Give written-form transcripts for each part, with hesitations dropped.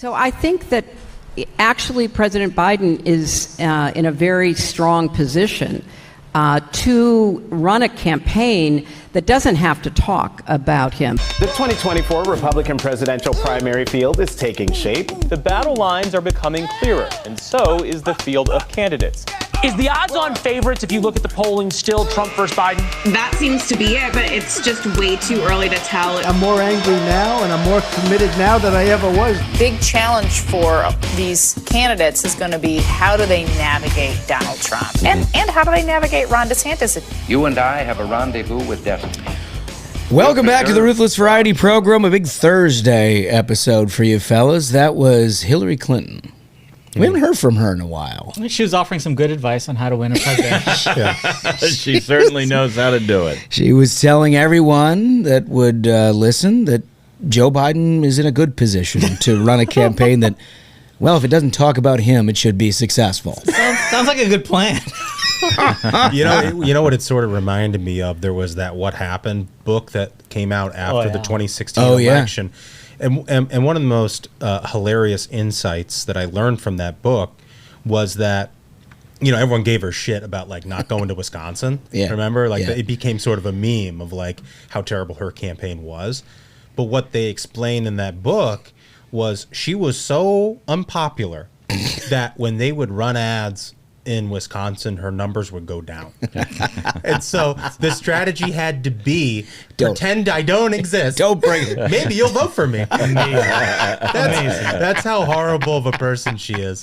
So I think that actually President Biden is in a very strong position to run a campaign that doesn't have to talk about him. The 2024 Republican presidential primary field is taking shape. The battle lines are becoming clearer, and so is the field of candidates. Is the odds-on favorites, if you look at the polling, still Trump versus Biden? That seems to be it, but it's just way too early to tell. I'm more angry now, and I'm more committed now than I ever was. Big challenge for these candidates is going to be how do they navigate Donald Trump? And how do they navigate Ron DeSantis? You and I have a rendezvous with destiny. Welcome back to the Ruthless Variety Program, a big Thursday episode for you fellas. That was Hillary Clinton. We haven't heard from her in a while. She was offering some good advice on how to win a president. She certainly knows how to do it. She was telling everyone that would listen that Joe Biden is in a good position to run a campaign that, well, if it doesn't talk about him, it should be successful. Sounds like a good plan. You know what it sort of reminded me of? There was that What Happened book that came out after the 2016 election. And one of the most hilarious insights that I learned from that book was that, you know, everyone gave her shit about like not going to Wisconsin. Remember? Like it became sort of a meme of like how terrible her campaign was. But what they explained in that book was she was so unpopular that when they would run ads in Wisconsin, her numbers would go down. And so the strategy had to be pretend I don't exist. Don't bring it. Maybe you'll vote for me. That's how horrible of a person she is.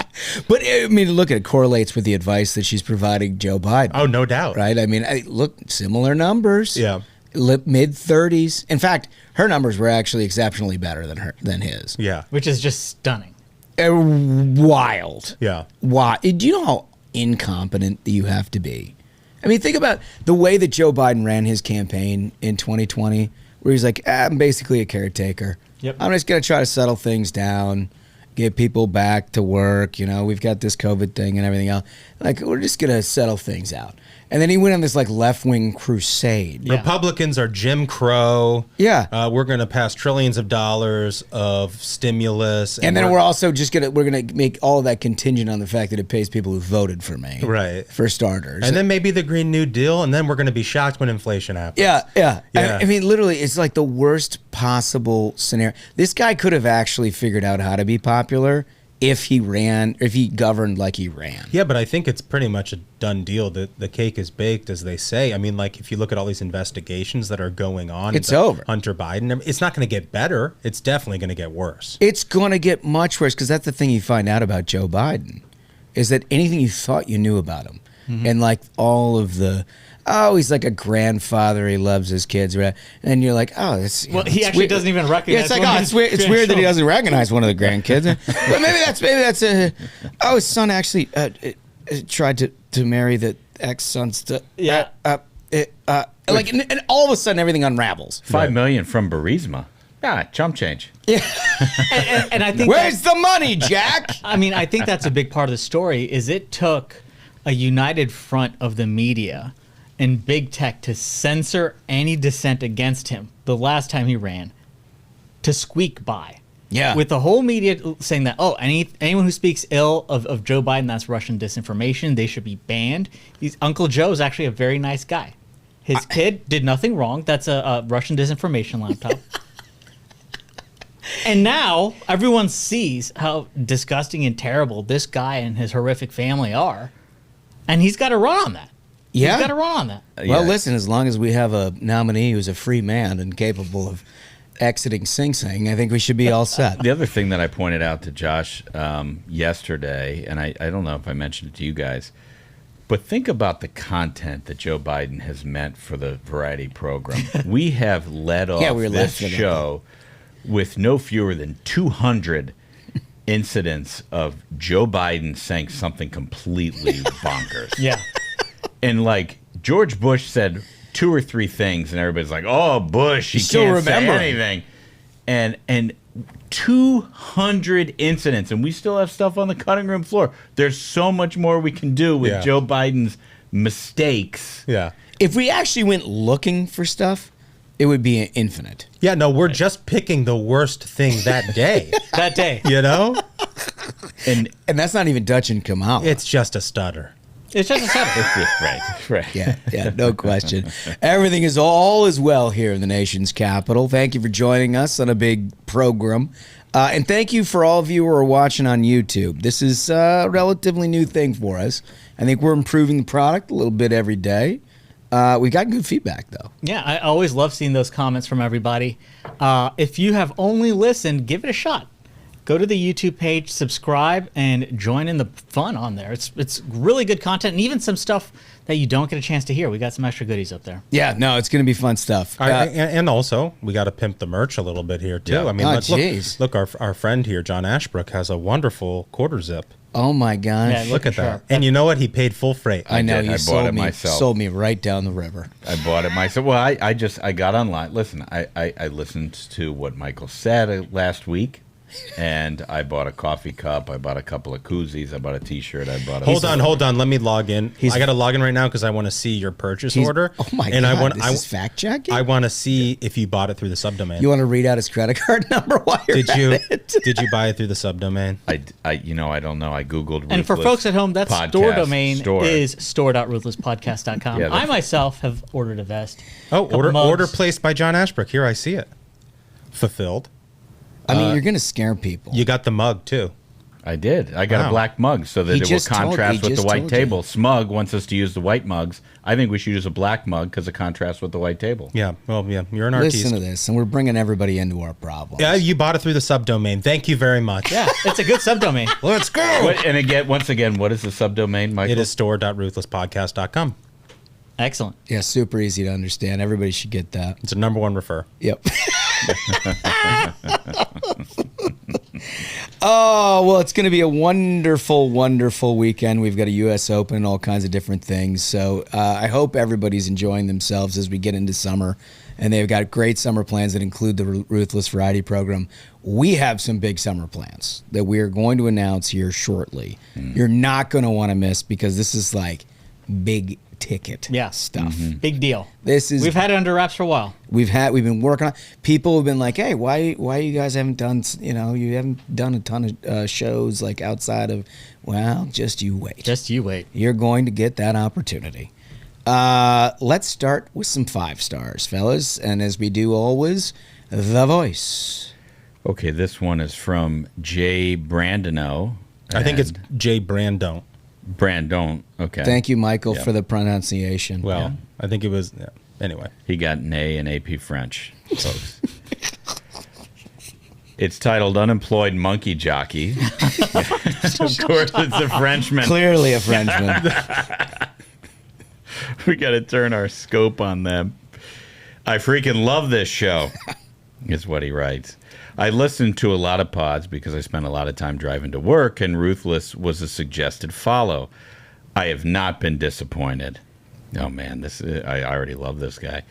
But I mean, look, it correlates with the advice that she's providing Joe Biden. Oh, no doubt. Right? I mean, look, similar numbers. Yeah. Mid-30s. In fact, her numbers were actually exceptionally better than his. Yeah. Which is just stunning. Wild. Yeah. Why? Do you know how incompetent you have to be? I mean, think about the way that Joe Biden ran his campaign in 2020, where he's like, I'm basically a caretaker. Yep. I'm just going to try to settle things down, get people back to work. You know, we've got this COVID thing and everything else. Like, we're just going to settle things out. And then he went on this like left-wing crusade. Yeah. Republicans are Jim Crow. Yeah. We're going to pass trillions of dollars of stimulus. And then we're also just we're going to make all of that contingent on the fact that it pays people who voted for me. Right. For starters. And then maybe the Green New Deal, and then we're going to be shocked when inflation happens. Yeah. I mean, literally, it's like the worst possible scenario. This guy could have actually figured out how to be popular if he governed like he ran. Yeah, but I think it's pretty much a done deal. The cake is baked, as they say. I mean, like, if you look at all these investigations that are going on, it's over. Hunter Biden, it's not going to get better. It's definitely going to get worse. It's going to get much worse, because that's the thing you find out about Joe Biden, is that anything you thought you knew about him, and like all of the, he's like a grandfather, he loves his kids, right? And you're like, he actually doesn't even recognize. Yeah, it's like, it's weird that he doesn't recognize one of the grandkids. But maybe that's his son actually tried to marry the ex-son's. And all of a sudden everything unravels. $5 million from Burisma. Chump change. Yeah. and I think where's the money, Jack? I mean, I think that's a big part of the story. Is it took a united front of the media and big tech to censor any dissent against him the last time he ran, to squeak by. Yeah. With the whole media saying that, anyone who speaks ill of Joe Biden, that's Russian disinformation, they should be banned. Uncle Joe is actually a very nice guy. His kid did nothing wrong. That's a Russian disinformation laptop. And now everyone sees how disgusting and terrible this guy and his horrific family are. And he's got to run on that. Yeah. He's got to run on that. Well, listen, as long as we have a nominee who's a free man and capable of exiting Sing Sing, I think we should be all set. The other thing that I pointed out to Josh yesterday, and I don't know if I mentioned it to you guys, but think about the content that Joe Biden has meant for the variety program. We have led off this show with no fewer than 200 incidents of Joe Biden saying something completely bonkers. Yeah. And like George Bush said 2 or 3 things, and everybody's like, "Oh, Bush, he can't say anything." And 200 incidents, and we still have stuff on the cutting room floor. There's so much more we can do with Joe Biden's mistakes. Yeah. If we actually went looking for stuff, It would be infinite. Yeah, no, we're just picking the worst thing that day. That day. You know? And that's not even Dutch and Kamal. It's just a stutter. It's just a stutter. Right. Yeah, no question. Everything is all is well here in the nation's capital. Thank you for joining us on a big program. And thank you for all of you who are watching on YouTube. This is a relatively new thing for us. I think we're improving the product a little bit every day. We got good feedback, though. Yeah, I always love seeing those comments from everybody. If you have only listened, give it a shot. Go to the YouTube page, subscribe, and join in the fun on there. It's really good content, and even some stuff that you don't get a chance to hear. We got some extra goodies up there. Yeah, no, it's going to be fun stuff. And also, we got to pimp the merch a little bit here, too. Yeah. I mean, look, our friend here, John Ashbrook, has a wonderful quarter zip. Oh, my gosh. Yeah, Look at that. And you know what? He paid full freight. I know, you bought it myself. sold me right down the river. I bought it myself. Well, I got online. Listen, I listened to what Michael said last week, and I bought a coffee cup. I bought a couple of koozies. I bought a T-shirt. I bought. Hold on. Let me log in. I got to log in right now because I want to see your purchase order. Oh my and God! This is fact checking. I want to see if you bought it through the subdomain. You want to read out his credit card number while you're Did you? at it? Did you buy it through the subdomain? I don't know. I googled. And for Ruthless folks at home, that podcast store domain store. is store.ruthlesspodcast.com. Yeah, I myself have ordered a vest. Oh, couple mugs. order placed by John Ashbrook. Here, I see it. Fulfilled. I mean, you're going to scare people. You got the mug too. I did. I got a black mug so that He it will just told- contrast he with the just white told you. table. Smug wants us to use the white mugs. I think we should use a black mug because it contrasts with the white table. Yeah. Well, yeah. You're an artist. Listen to this, and we're bringing everybody into our problems. Yeah, you bought it through the subdomain. Thank you very much. Yeah, it's a good subdomain. Let's go. And again, once again, what is the subdomain, Michael? It is store.ruthlesspodcast.com. Excellent. Yeah, super easy to understand. Everybody should get that. It's a number one refer. Yep. Oh, well, it's going to be a wonderful, wonderful weekend. We've got a U.S. Open and all kinds of different things. So I hope everybody's enjoying themselves as we get into summer. And they've got great summer plans that include the Ruthless Variety Program. We have some big summer plans that we are going to announce here shortly. You're not going to want to miss because this is like big ticket stuff. Big deal. We've had it under wraps for a while. We've been working on. People have been like, "Hey, why you guys haven't done? You haven't done a ton of shows like outside of." Well, just you wait. Just you wait. You're going to get that opportunity. Let's start with some 5 stars, fellas, and as we do always, the voice. Okay, this one is from Jay Brandono. I think it's Jay Brandon. Brandon. Okay. Thank you, Michael, for the pronunciation. Well, I think it was. Yeah. Anyway, he got an A in AP French, folks. It's titled "Unemployed Monkey Jockey." Of course, it's a Frenchman. Clearly a Frenchman. We got to turn our scope on them. I freaking love this show, is what he writes. I listened to a lot of pods because I spent a lot of time driving to work, and Ruthless was a suggested follow. I have not been disappointed. Oh, man, I already love this guy.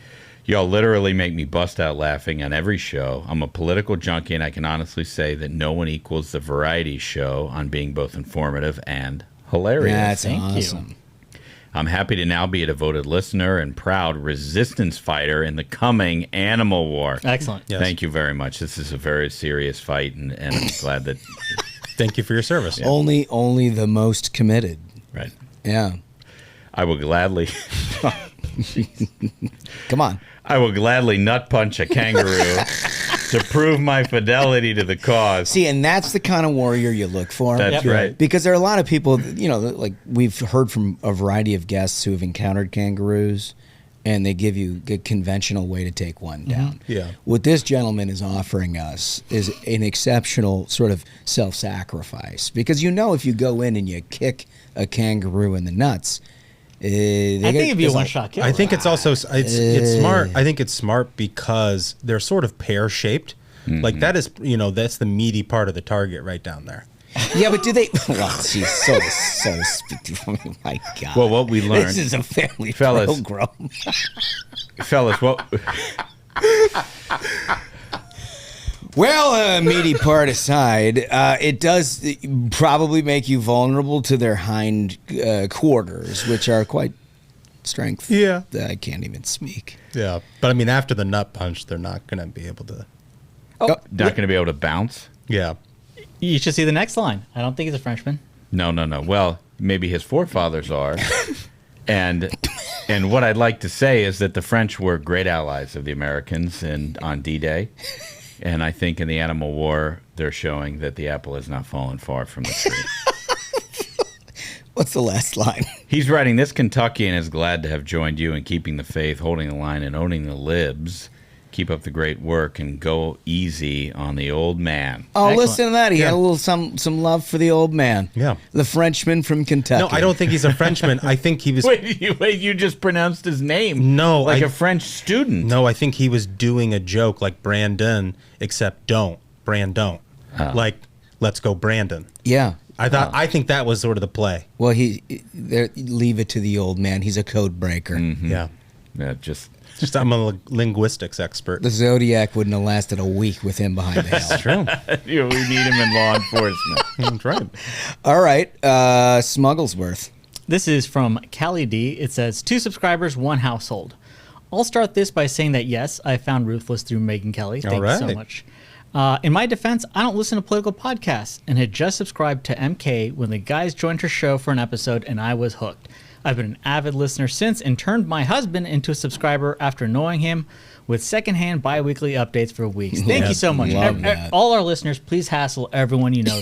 Y'all literally make me bust out laughing on every show. I'm a political junkie, and I can honestly say that no one equals the variety show on being both informative and hilarious. That's awesome. You. I'm happy to now be a devoted listener and proud resistance fighter in the coming animal war. Excellent. Yes. Thank you very much. This is a very serious fight, and I'm glad that... Thank you for your service. Yeah. Only the most committed. Right. Yeah. I will gladly... Come on. I will gladly nut punch a kangaroo to prove my fidelity to the cause. See, and that's the kind of warrior you look for. That's right. Because there are a lot of people, like we've heard from a variety of guests who have encountered kangaroos, and they give you a conventional way to take one down. Yeah. What this gentleman is offering us is an exceptional sort of self-sacrifice. Because if you go in and you kick a kangaroo in the nuts... I think it'd be a one-shot kill. I think it's also it's smart. I think it's smart because they're sort of pear-shaped. Like that is, that's the meaty part of the target right down there. Yeah, but do they? Well, geez, so oh my God. Well, what we learned. This is a family fellas, program. Fellas, what? Well, meaty part aside, it does probably make you vulnerable to their hind quarters, which are quite strength. Yeah. That I can't even speak. Yeah. But I mean, after the nut punch, they're not going to be able to. Not going to be able to bounce? Yeah. You should see the next line. I don't think he's a Frenchman. No. Well, maybe his forefathers are. And what I'd like to say is that the French were great allies of the Americans on D-Day. And I think in the animal war, they're showing that the apple has not fallen far from the tree. What's the last line? He's writing, this Kentuckian is glad to have joined you in keeping the faith, holding the line, and owning the libs. Keep up the great work and go easy on the old man. Oh, Excellent. Listen to that. He had a little some love for the old man. Yeah. The Frenchman from Kentucky. No, I don't think he's a Frenchman. I think he was... Wait, you just pronounced his name. No. Like a French student. No, I think he was doing a joke like Brandon, except don't. Brandon. Like, let's go Brandon. Yeah. I think that was sort of the play. Well, leave it to the old man. He's a code breaker. Mm-hmm. Yeah. Yeah, just I'm a linguistics expert. The Zodiac wouldn't have lasted a week with him behind the helm. That's true. we need him in law enforcement. That's right. All right. Smugglesworth. This is from Callie D. It says, 2 subscribers, 1 household. I'll start this by saying that, yes, I found Ruthless through Megan Kelly. Thank you so much. In my defense, I don't listen to political podcasts and had just subscribed to MK when the guys joined her show for an episode and I was hooked. I've been an avid listener since and turned my husband into a subscriber after knowing him with secondhand bi-weekly updates for weeks. Thank you so much. All our listeners, please hassle everyone you know.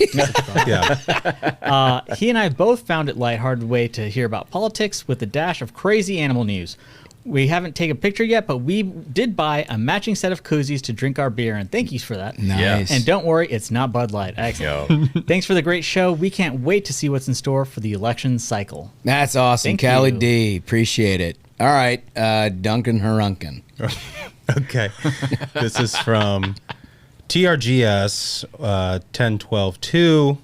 He and I both found it lighthearted way to hear about politics with a dash of crazy animal news. We haven't taken a picture yet, but we did buy a matching set of koozies to drink our beer, and thank you for that. Nice. And don't worry, it's not Bud Light. Excellent. Thanks for the great show. We can't wait to see what's in store for the election cycle. That's awesome. Callie D. Appreciate it. All right. Duncan Harunkin. Okay. This is from TRGS 1012-2.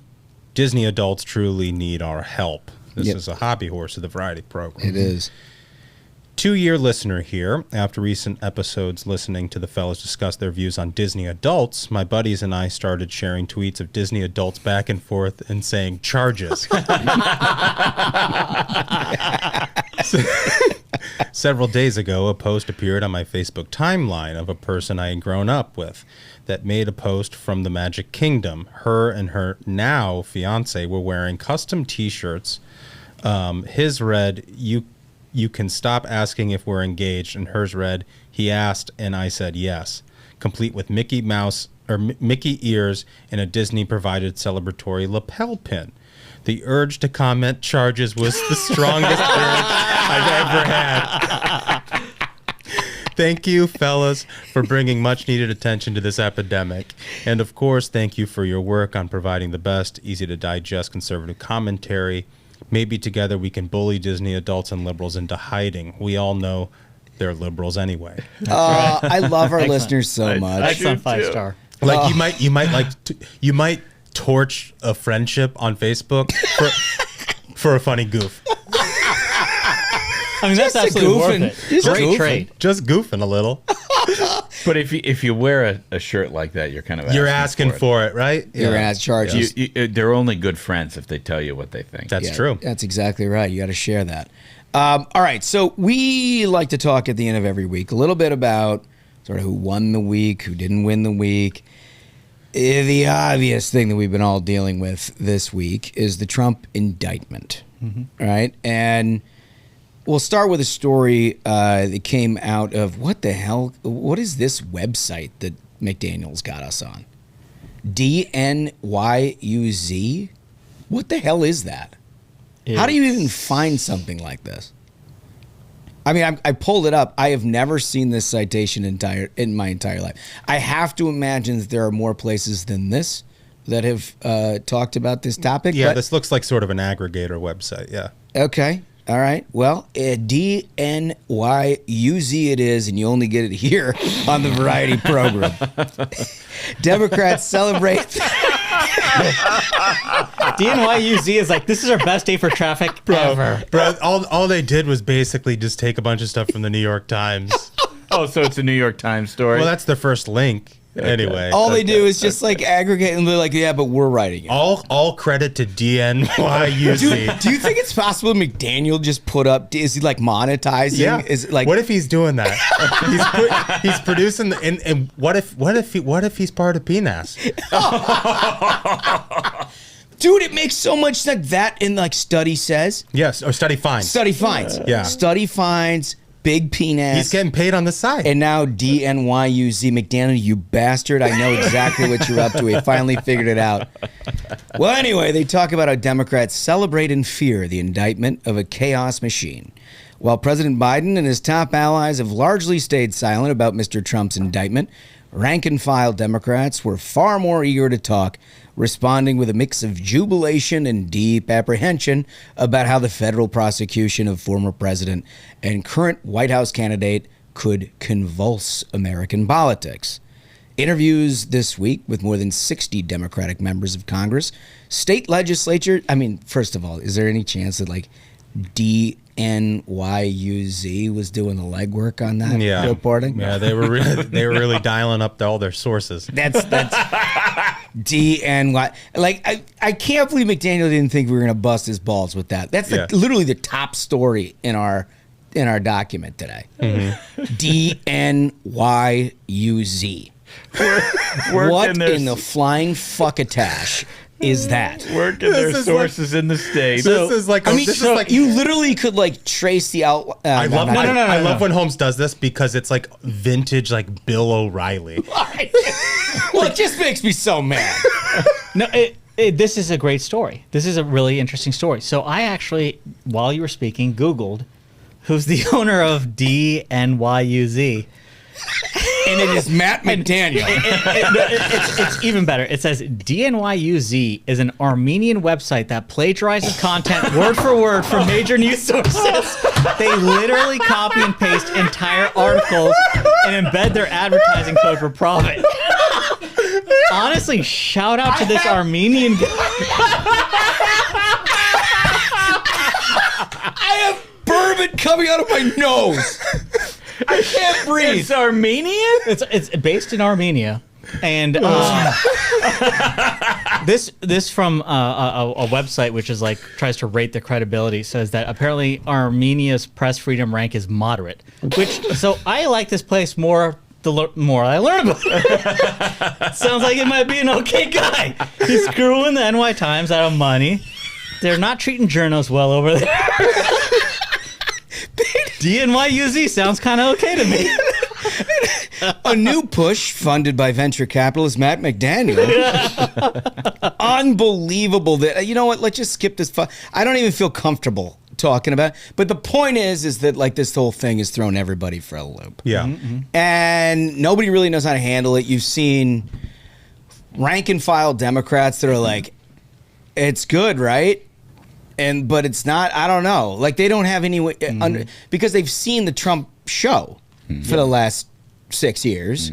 Disney adults truly need our help. This is a hobby horse of the variety program. It is. 2-year listener here. After recent episodes listening to the fellas discuss their views on Disney adults, my buddies and I started sharing tweets of Disney adults back and forth and saying charges. Several days ago, a post appeared on my Facebook timeline of a person I had grown up with that made a post from the Magic Kingdom. Her and her now fiance were wearing custom t-shirts. His read, you can stop asking if we're engaged, and hers read, he asked and I said yes, complete with Mickey Mouse or Mickey ears and a Disney provided celebratory lapel pin. The urge to comment charges was the strongest urge I've ever had. Thank you, fellas, for bringing much needed attention to this epidemic. And of course, thank you for your work on providing the best, easy to digest conservative commentary. Maybe together we can bully Disney adults and liberals into hiding. We all know they're liberals anyway. I love our listeners so much. Excellent 5-star. Like you might torch a friendship on Facebook for a funny goof. I mean, that's absolutely worth it. Great trade. Just goofing a little. But if you wear a shirt like that, you're kind of asking for it, right? You're going to ask charges. They're only good friends if they tell you what they think. That's true. That's exactly right. You got to share that. All right. So we like to talk at the end of every week a little bit about sort of who won the week, who didn't win the week. The obvious thing that we've been all dealing with this week is the Trump indictment, right? And we'll start with a story that came out of what is this website that McDaniels got us on? DNYUZ? What the hell is that? How do you even find something like this? I mean, I pulled it up. I have never seen this citation in my entire life. I have to imagine that there are more places than this that have talked about this topic. Yeah, this looks like sort of an aggregator website, yeah. Okay. All right. Well, DNYUZ it is, and you only get it here on the Variety program. Democrats celebrate. DNYUZ is like, this is our best day for traffic ever. Bro, all they did was basically just take a bunch of stuff from the New York Times. Oh, so it's a New York Times story? Well, that's the first link. Anyway, all they do is just like aggregate, and they're like, yeah, but we're writing it. All credit to DNYUZ. Do you think it's possible McDaniel just put up? Is he like monetizing? Yeah. Is it like, what if he's doing that? he's producing the and what if he's part of PNAS? Dude, it makes so much sense. That in like study says. Yes, or study finds. Study finds. Yeah. Study finds. Big penis. He's getting paid on the side. And now DNYUZ. McDaniel, you bastard. I know exactly what you're up to. We finally figured it out. Well, anyway, they talk about how Democrats celebrate and fear the indictment of a chaos machine. While President Biden and his top allies have largely stayed silent about Mr. Trump's indictment, rank-and-file Democrats were far more eager to talk, responding with a mix of jubilation and deep apprehension about how the federal prosecution of former president and current White House candidate could convulse American politics. Interviews this week with more than 60 Democratic members of Congress, state legislature. I mean, first of all, is there any chance that like DNYUZ was doing the legwork on that reporting? Yeah, they were really dialing up all their sources. That's DNY. Like I can't believe McDaniel didn't think we were going to bust his balls with that. That's literally the top story in our document today. DNYUZ. What in the flying fuckatash is that? Working their sources in the state. This is like you literally could like trace the out. I love when Holmes does this because it's like vintage, like Bill O'Reilly. Well, it just makes me so mad. No, this is a great story. This is a really interesting story. So I actually, while you were speaking, Googled who's the owner of DNYUZ. And it is Matt McDaniel. It's even better. It says DNYUZ is an Armenian website that plagiarizes content word for word from major news sources. They literally copy and paste entire articles and embed their advertising code for profit. Honestly, shout out to this Armenian guy. I have bourbon coming out of my nose. I can't breathe. It's Armenian? It's based in Armenia. And this from a website which is like tries to rate the credibility says that apparently Armenia's press freedom rank is moderate. So I like this place more the more I learn about it. Sounds like it might be an okay guy. He's screwing the NY Times out of money. They're not treating journos well over there. DNYUZ sounds kind of okay to me. A new push funded by venture capitalist Matt McDaniel. Unbelievable. You know what? Let's just skip this. I don't even feel comfortable talking about it. But the point is that like this whole thing has thrown everybody for a loop. Yeah. And nobody really knows how to handle it. You've seen rank and file Democrats that are like, it's good, right? But it's not. I don't know. Like they don't have any way because they've seen the Trump show for the last 6 years,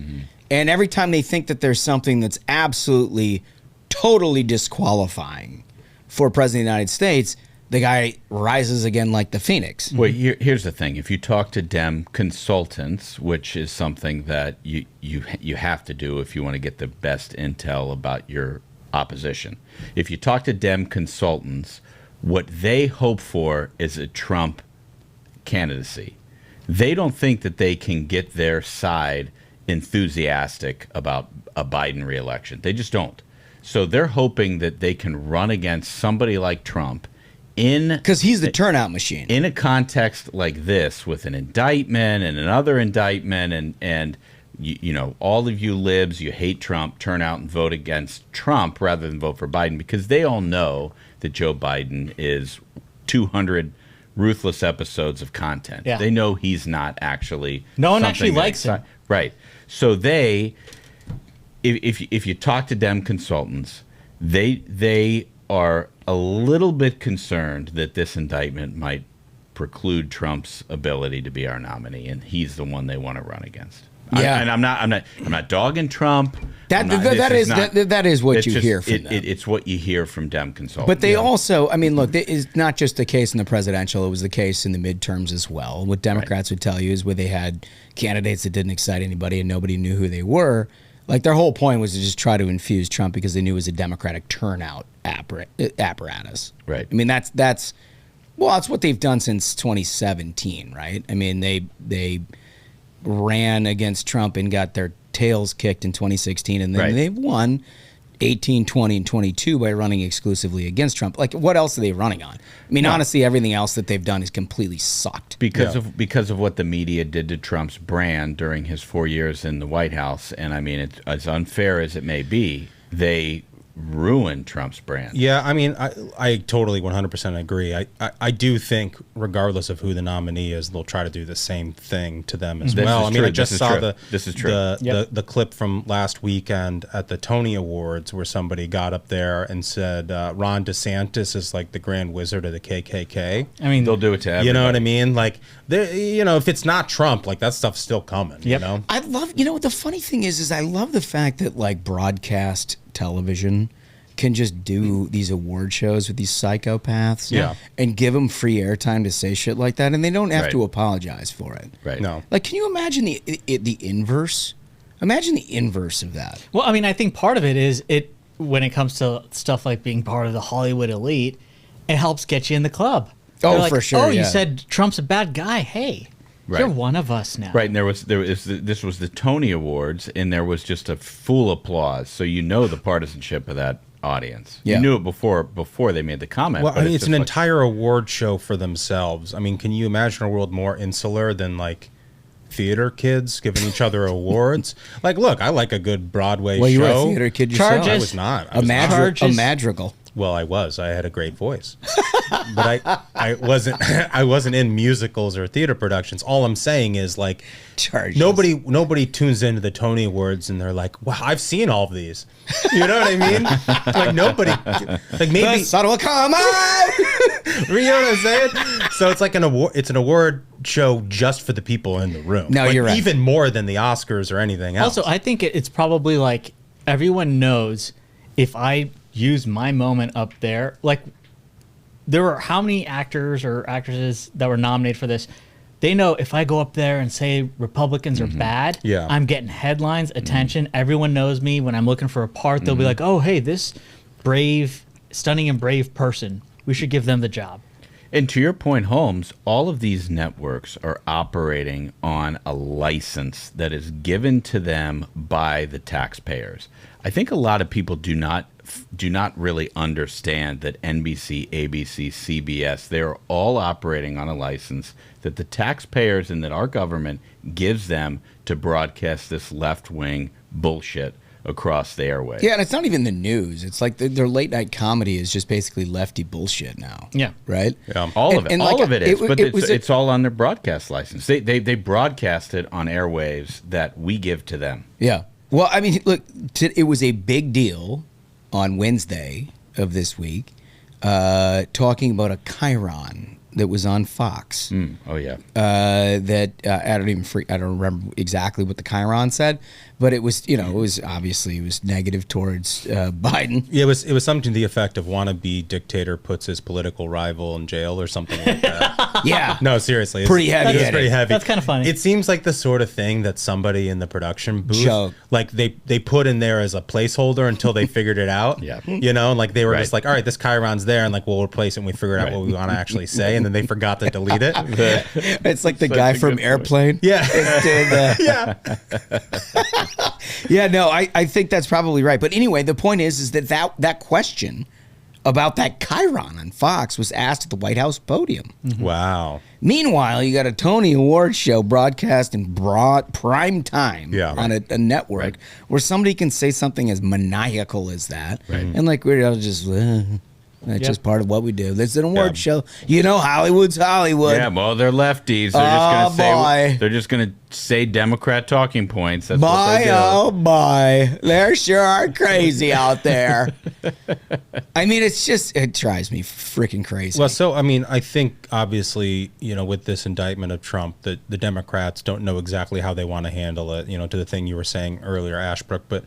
and every time they think that there's something that's absolutely, totally disqualifying for President of the United States, the guy rises again like the phoenix. Well, here's the thing: if you talk to Dem consultants, which is something that you have to do if you want to get the best intel about your opposition, if you talk to Dem consultants, what they hope for is a Trump candidacy. They don't think that they can get their side enthusiastic about a Biden reelection. They just don't. So they're hoping that they can run against somebody like Trump because he's the turnout machine. In a context like this, with an indictment and another indictment, and you know, all of you libs, you hate Trump, turn out and vote against Trump rather than vote for Biden, because they all know that Joe Biden is 200 ruthless episodes of content. Yeah. They know he's not actually. No one actually likes him. Right. So if you talk to Dem consultants, they are a little bit concerned that this indictment might preclude Trump's ability to be our nominee, and he's the one they want to run against. Yeah, I'm not dogging Trump. That is what you hear from them. It's what you hear from Dem consultants. But they also, I mean, look, it is not just the case in the presidential. It was the case in the midterms as well. What Democrats would tell you is where they had candidates that didn't excite anybody and nobody knew who they were. Like their whole point was to just try to infuse Trump because they knew it was a Democratic turnout apparatus. Right. I mean, that's what they've done since 2017, right? I mean, they ran against Trump and got their tails kicked in 2016, and then they won 18, 20, and 22 by running exclusively against Trump. Like, what else are they running on? I mean, honestly, everything else that they've done is completely sucked. Because of what the media did to Trump's brand during his 4 years in the White House. And I mean, it's as unfair as it may be, they ruined Trump's brand. Yeah, I mean, I totally 100% agree. I do think, regardless of who the nominee is, they'll try to do the same thing to them as well. I mean, I just saw the clip from last weekend at the Tony Awards where somebody got up there and said Ron DeSantis is like the Grand Wizard of the KKK. I mean, they'll do it to everybody. You know what I mean? Like, if it's not Trump, like that stuff's still coming. You know, I love. The funny thing is I love the fact that like broadcast television can just do these award shows with these psychopaths and give them free airtime to say shit like that, and they don't have to apologize for it. Right. No. Like, can you imagine the inverse? Imagine the inverse of that. Well, I mean, I think part of it is when it comes to stuff like being part of the Hollywood elite, it helps get you in the club. Oh, like, for sure. Oh, you said Trump's a bad guy. Hey, you're one of us now. Right, and this was the Tony Awards, and there was just a full applause. So the partisanship of that audience. You knew it before they made the comment. Well, but I mean, it's an entire award show for themselves. I mean, can you imagine a world more insular than like theater kids giving each other awards? Like, look, I like a good Broadway show. Well, you were a theater kid yourself. I was not. A madrigal. Well, I was. I had a great voice, but I wasn't. I wasn't in musicals or theater productions. All I'm saying is like, nobody tunes into the Tony Awards and they're like, "Wow, I've seen all of these." You know what I mean? Like nobody. Like maybe the sun will come out. You know what I'm saying? So it's like an award. It's an award show just for the people in the room. No, you're right. Even more than the Oscars or anything else. Also, I think it's probably like everyone knows if I use my moment up there, like there were how many actors or actresses that were nominated for this, they know if I go up there and say Republicans are bad, I'm getting headlines, attention, everyone knows me. When I'm looking for a part, they'll be like, oh, hey, this brave, stunning and brave person, we should give them the job. And to your point, Holmes, all of these networks are operating on a license that is given to them by the taxpayers. I think a lot of people do not really understand that NBC, ABC, CBS, they're all operating on a license that the taxpayers and that our government gives them to broadcast this left-wing bullshit across the airwaves. Yeah, and it's not even the news. It's like their late night comedy is just basically lefty bullshit now. Yeah. Right? Yeah. All of it is. But it's all on their broadcast license. They broadcast it on airwaves that we give to them. Yeah. Well, I mean, look, it was a big deal on Wednesday of this week talking about a chyron that was on Fox. Oh, yeah. That I don't remember exactly what the chyron said, but it was, it was negative towards Biden. Yeah, it was something to the effect of wannabe dictator puts his political rival in jail or something like that. Yeah. No, seriously. Pretty heavy. It's pretty heavy. That's kind of funny. It seems like the sort of thing that somebody in the production booth, like they put in there as a placeholder until they figured it out. Yeah. And like they were just like, all right, this chyron's there, and like we'll replace it and we figured out what we want to actually say, and then they forgot to delete it. It's like the guy from Airplane. Yeah. Yeah. Yeah, no, I think that's probably right. But anyway, the point is that question about that chyron on Fox was asked at the White House podium. Wow. Meanwhile, you got a Tony Award show broadcast in prime time on a network where somebody can say something as maniacal as that. Right. And like, we're just... That's just part of what we do. There's an award show. Hollywood's Hollywood. Yeah, well, they're lefties. They're just gonna say Democrat talking points. That's what they do. Oh boy, they sure are crazy out there. I mean, it drives me freaking crazy. Well, so I mean, I think obviously, with this indictment of Trump, the Democrats don't know exactly how they want to handle it. To the thing you were saying earlier, Ashbrook, but.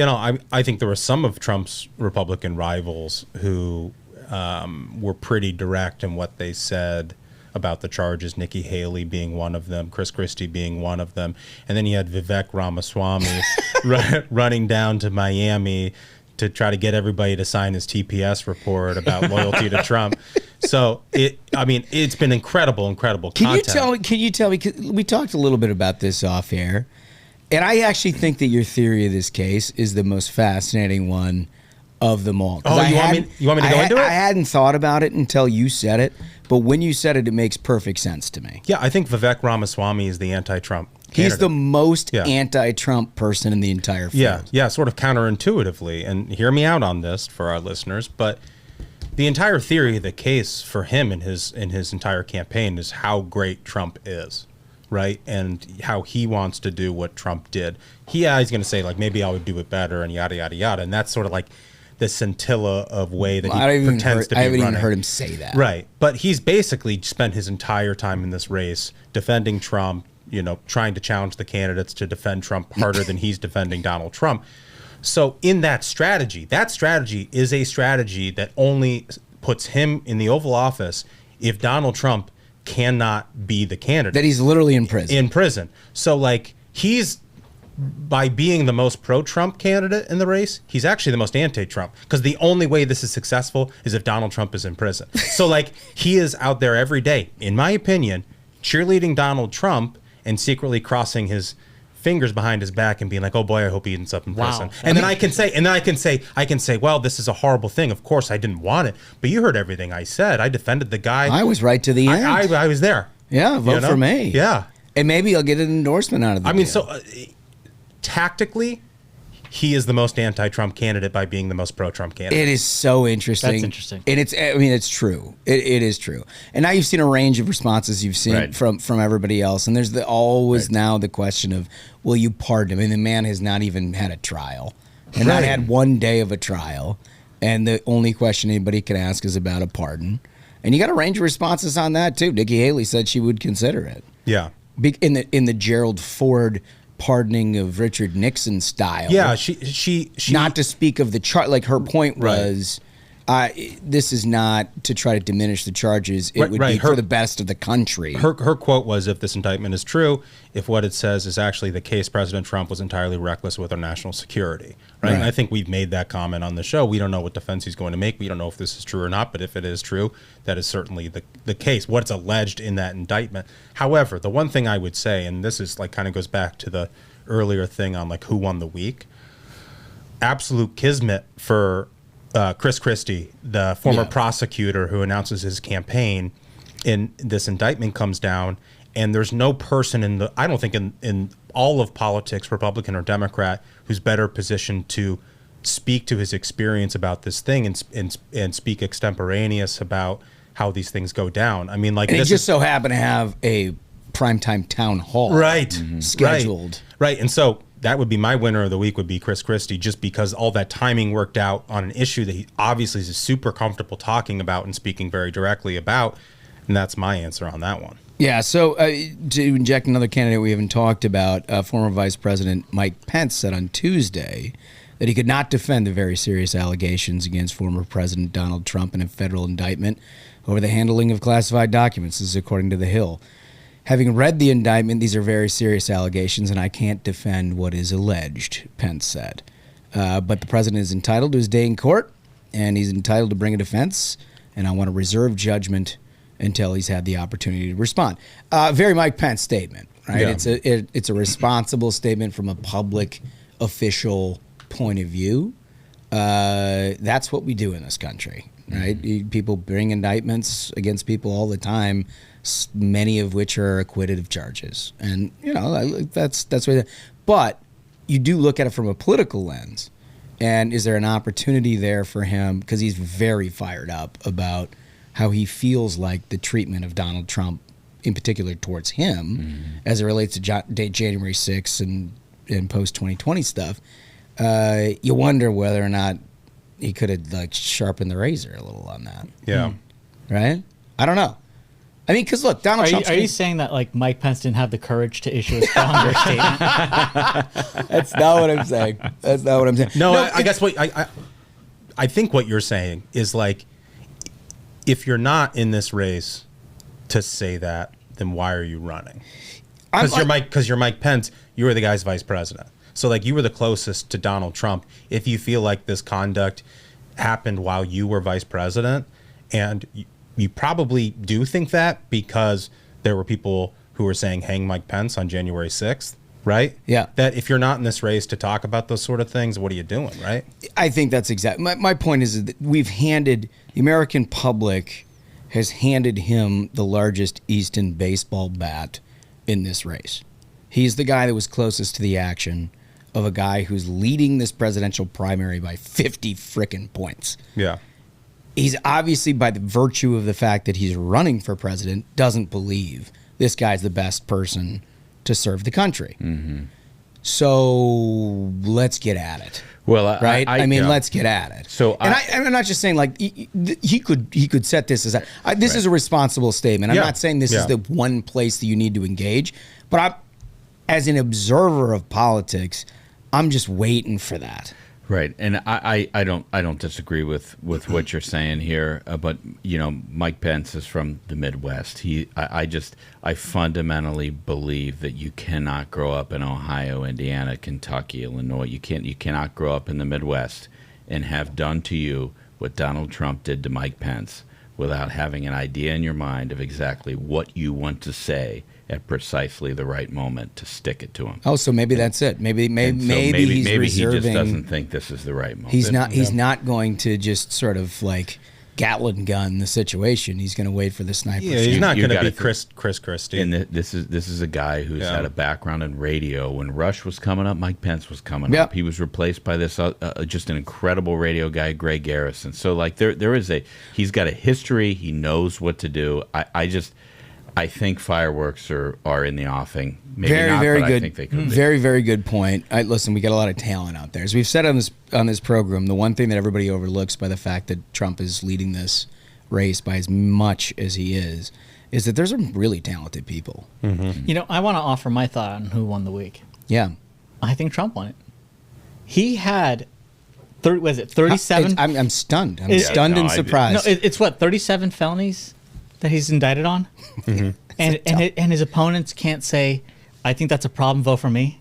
I think there were some of Trump's Republican rivals who were pretty direct in what they said about the charges, Nikki Haley being one of them, Chris Christie being one of them. And then you had Vivek Ramaswamy running down to Miami to try to get everybody to sign his TPS report about loyalty to Trump. So it's been incredible content. Can you tell me, 'cause we talked a little bit about this off air, and I actually think that your theory of this case is the most fascinating one of them all. Oh, you want me to go into it? I hadn't thought about it until you said it, but when you said it, it makes perfect sense to me. Yeah, I think Vivek Ramaswamy is the anti-Trump candidate. He's the most anti-Trump person in the entire field. Yeah, sort of counterintuitively. And hear me out on this for our listeners, but the entire theory of the case for him in his entire campaign is how great Trump is, right? And how he wants to do what Trump did. He's going to say, like, maybe I would do it better and yada, yada, yada. And that's sort of like the scintilla of way that he pretends to be running. I haven't even heard him say that. Right. But he's basically spent his entire time in this race defending Trump, trying to challenge the candidates to defend Trump harder than he's defending Donald Trump. So in that strategy is a strategy that only puts him in the Oval Office if Donald Trump cannot be the candidate. That he's literally in prison. So, like, he's, by being the most pro-Trump candidate in the race, he's actually the most anti-Trump, because the only way this is successful is if Donald Trump is in prison. So, like, he is out there every day, in my opinion, cheerleading Donald Trump and secretly crossing his fingers behind his back and being like, "Oh boy, I hope he ends up in prison." And then I can say, "Well, this is a horrible thing. Of course, I didn't want it, but you heard everything I said. I defended the guy. I was right to the end. I was there. Yeah, vote for me. Yeah, and maybe I'll get an endorsement out of it. So tactically, he is the most anti-Trump candidate by being the most pro-Trump candidate. It is so interesting. That's interesting. And it's true. It is true. And now you've seen a range of responses you've seen from everybody else. And there's always now the question of, will you pardon him? And the man has not even had a trial. And not had one day of a trial. And the only question anybody can ask is about a pardon. And you got a range of responses on that too. Nikki Haley said she would consider it. Yeah. In the Gerald Ford pardoning of Richard Nixon style. Yeah, she not to speak of the chart. Like, her point was, this is not to try to diminish the charges. It would be for the best of the country. Her quote was, "If this indictment is true, if what it says is actually the case, President Trump was entirely reckless with our national security." Right? And I think we've made that comment on the show. We don't know what defense he's going to make. We don't know if this is true or not. But if it is true, that is certainly the case. What's alleged in that indictment. However, the one thing I would say, and this is like kind of goes back to the earlier thing on like who won the week. Absolute kismet for Chris Christie, the former prosecutor who announces his campaign, and this indictment comes down, and there's no person I don't think in all of politics, Republican or Democrat, who's better positioned to speak to his experience about this thing and speak extemporaneous about how these things go down. I mean, like, and he just so happened to have a primetime town hall scheduled. Right. And so that would be my winner of the week, would be Chris Christie, just because all that timing worked out on an issue that he obviously is super comfortable talking about and speaking very directly about. And that's my answer on that one. Yeah, so to inject another candidate we haven't talked about, former Vice President Mike Pence said on Tuesday that he could not defend the very serious allegations against former President Donald Trump in a federal indictment over the handling of classified documents. This is according to The Hill. Having read the indictment, these are very serious allegations, and I can't defend what is alleged, Pence said. But the president is entitled to his day in court, and he's entitled to bring a defense, and I want to reserve judgment until he's had the opportunity to respond. Very Mike Pence statement, right? Yeah. It's a responsible statement from a public official point of view. That's what we do in this country, right? People bring indictments against people all the time, many of which are acquitted of charges, and that's what. But you do look at it from a political lens, and is there an opportunity there for him, because he's very fired up about how he feels like the treatment of Donald Trump, in particular towards him, as it relates to January 6th and post 2020 stuff. You wonder whether or not he could have sharpened the razor a little on that. Yeah. Right? I don't know. I mean, because look, Donald Trump. Are you saying that Mike Pence didn't have the courage to issue a stronger statement? That's not what I'm saying. No, I guess what I think what you're saying is, like, if you're not in this race to say that, then why are you running? Because you're Mike Pence. You were the guy's vice president. So like you were the closest to Donald Trump. If you feel like this conduct happened while you were vice president, and you probably do think that because there were people who were saying hang Mike Pence on January 6th, right? Yeah. That if you're not in this race to talk about those sort of things, what are you doing, right? I think that's exactly my point is that the American public has handed him the largest Easton baseball bat in this race. He's the guy that was closest to the action of a guy who's leading this presidential primary by 50 frickin' points. Yeah. He's obviously, by the virtue of the fact that he's running for president, doesn't believe this guy's the best person to serve the country. Mm-hmm. So let's get at it. Well, right? I mean, let's get at it. So, I'm not just saying like he could set this as this is a responsible statement. I'm not saying this is the one place that you need to engage, but as an observer of politics, I'm just waiting for that. Right, and I don't disagree with what you're saying here, but you know, Mike Pence is from the Midwest. I fundamentally believe that you cannot grow up in Ohio, Indiana, Kentucky, Illinois. You cannot grow up in the Midwest and have done to you what Donald Trump did to Mike Pence without having an idea in your mind of exactly what you want to say at precisely the right moment to stick it to him. Oh, so maybe that's it. Maybe he just doesn't think this is the right moment. He's not going to just sort of like Gatling gun the situation. He's going to wait for the sniper. Yeah, he's not going to be Chris Christie. And this is a guy who's had a background in radio. When Rush was coming up, Mike Pence was coming up. He was replaced by this just an incredible radio guy, Greg Garrison. So like he's got a history. He knows what to do. I think fireworks are in the offing. Maybe very not, good. I think they could be. Very good point. Listen, we got a lot of talent out there. As we've said on this program, the one thing that everybody overlooks by the fact that Trump is leading this race by as much as he is that there's some really talented people. Mm-hmm. You know, I want to offer my thought on who won the week. Yeah, I think Trump won it. He had 37? I'm stunned. I'm stunned and surprised. No, it's what, 37 felonies that he's indicted on? Mm-hmm. And his opponents can't say, I think that's a problem, vote for me.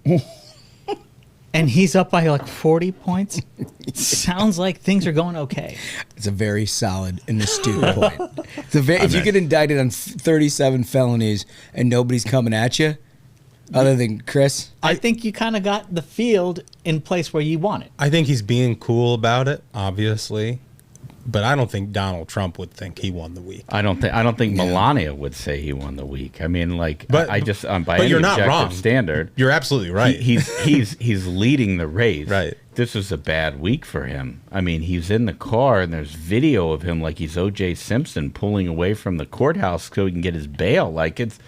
And he's up by like 40 points. Sounds like things are going okay. It's a very solid and astute point. If you get indicted on 37 felonies and nobody's coming at you, other than Chris, I think you kind of got the field in place where you want it. I think he's being cool about it, obviously. But I don't think Donald Trump would think he won the week. I don't think Melania would say he won the week. I mean, like, by any you're not objective wrong. standard, you're absolutely right. He's leading the race. Right. This was a bad week for him. I mean, he's in the car and there's video of him like he's O.J. Simpson pulling away from the courthouse so he can get his bail. Like it's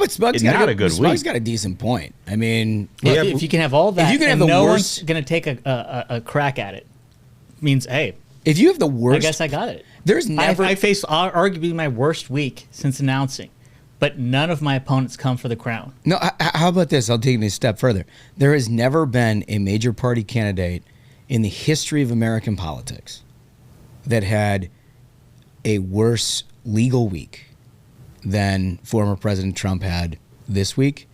Smug's not a good week. Smug's got a decent point. I mean, if you can have all that, if you can have the no worst, one's going to take a crack at it. Means hey. If you have the worst, I guess I got it. There's never. I faced arguably my worst week since announcing, but none of my opponents come for the crown. No, how about this? I'll take it a step further. There has never been a major party candidate in the history of American politics that had a worse legal week than former President Trump had this week,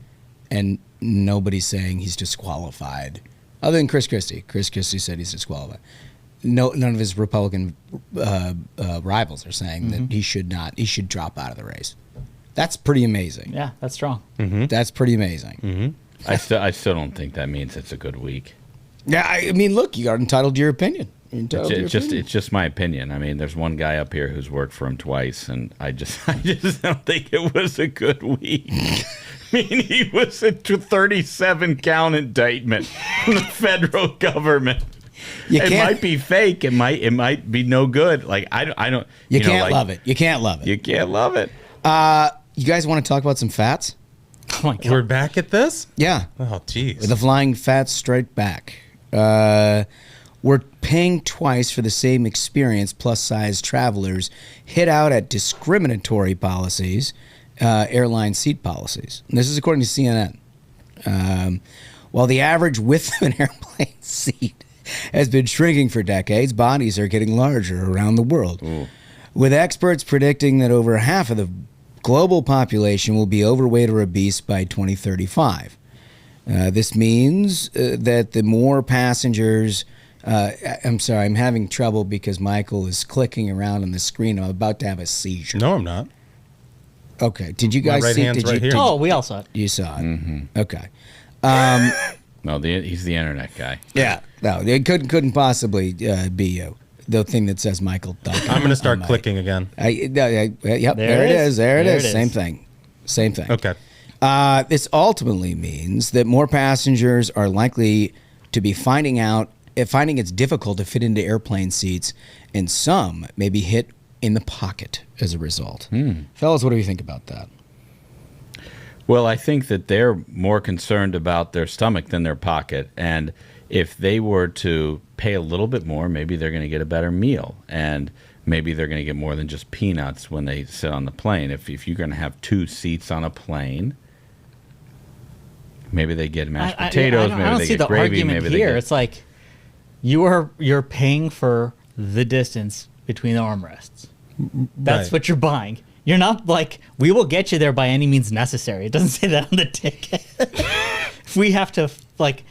and nobody's saying he's disqualified, other than Chris Christie. Chris Christie said he's disqualified. No, none of his Republican rivals are saying that he should drop out of the race. That's pretty amazing. Yeah, that's strong. Mm-hmm. That's pretty amazing. Mm-hmm. I still don't think that means it's a good week. Yeah, I mean, look, you are entitled to your opinion. It's just my opinion. I mean, there's one guy up here who's worked for him twice, and I just don't think it was a good week. I mean, he was a 37 count indictment from the federal government. It might be fake. It might be no good. Like I don't. You can't love it. You can't love it. You can't love it. You guys want to talk about some fats? Oh my God. We're back at this? Yeah. Oh, geez. The flying fats straight back. We're paying twice for the same experience. Plus size travelers hit out at discriminatory policies, airline seat policies. And this is according to CNN. While the average width of an airplane seat has been shrinking for decades, bodies are getting larger around the world. Ooh. With experts predicting that over half of the global population will be overweight or obese by 2035. This means that the more passengers... I'm sorry, I'm having trouble because Michael is clicking around on the screen. I'm about to have a seizure. No, I'm not. Okay. Did you guys see? Oh, we all saw it. You saw it. Mm-hmm. Okay. No, he's the internet guy. Yeah. No, it couldn't possibly be the thing that says Michael Duncan. I'm going to start clicking again. Yep. There it is. There it is. Same thing. Okay. This ultimately means that more passengers are likely to be finding it's difficult to fit into airplane seats, and some may be hit in the pocket as a result. Fellas, what do you think about that? Well, I think that they're more concerned about their stomach than their pocket, and if they were to pay a little bit more, maybe they're going to get a better meal, and maybe they're going to get more than just peanuts when they sit on the plane. If you're going to have 2 seats on a plane, maybe they get mashed potatoes, maybe they get gravy, maybe they get... It's like you're paying for the distance between the armrests. That's what you're buying. You're not like, we will get you there by any means necessary. It doesn't say that on the ticket. If we have to like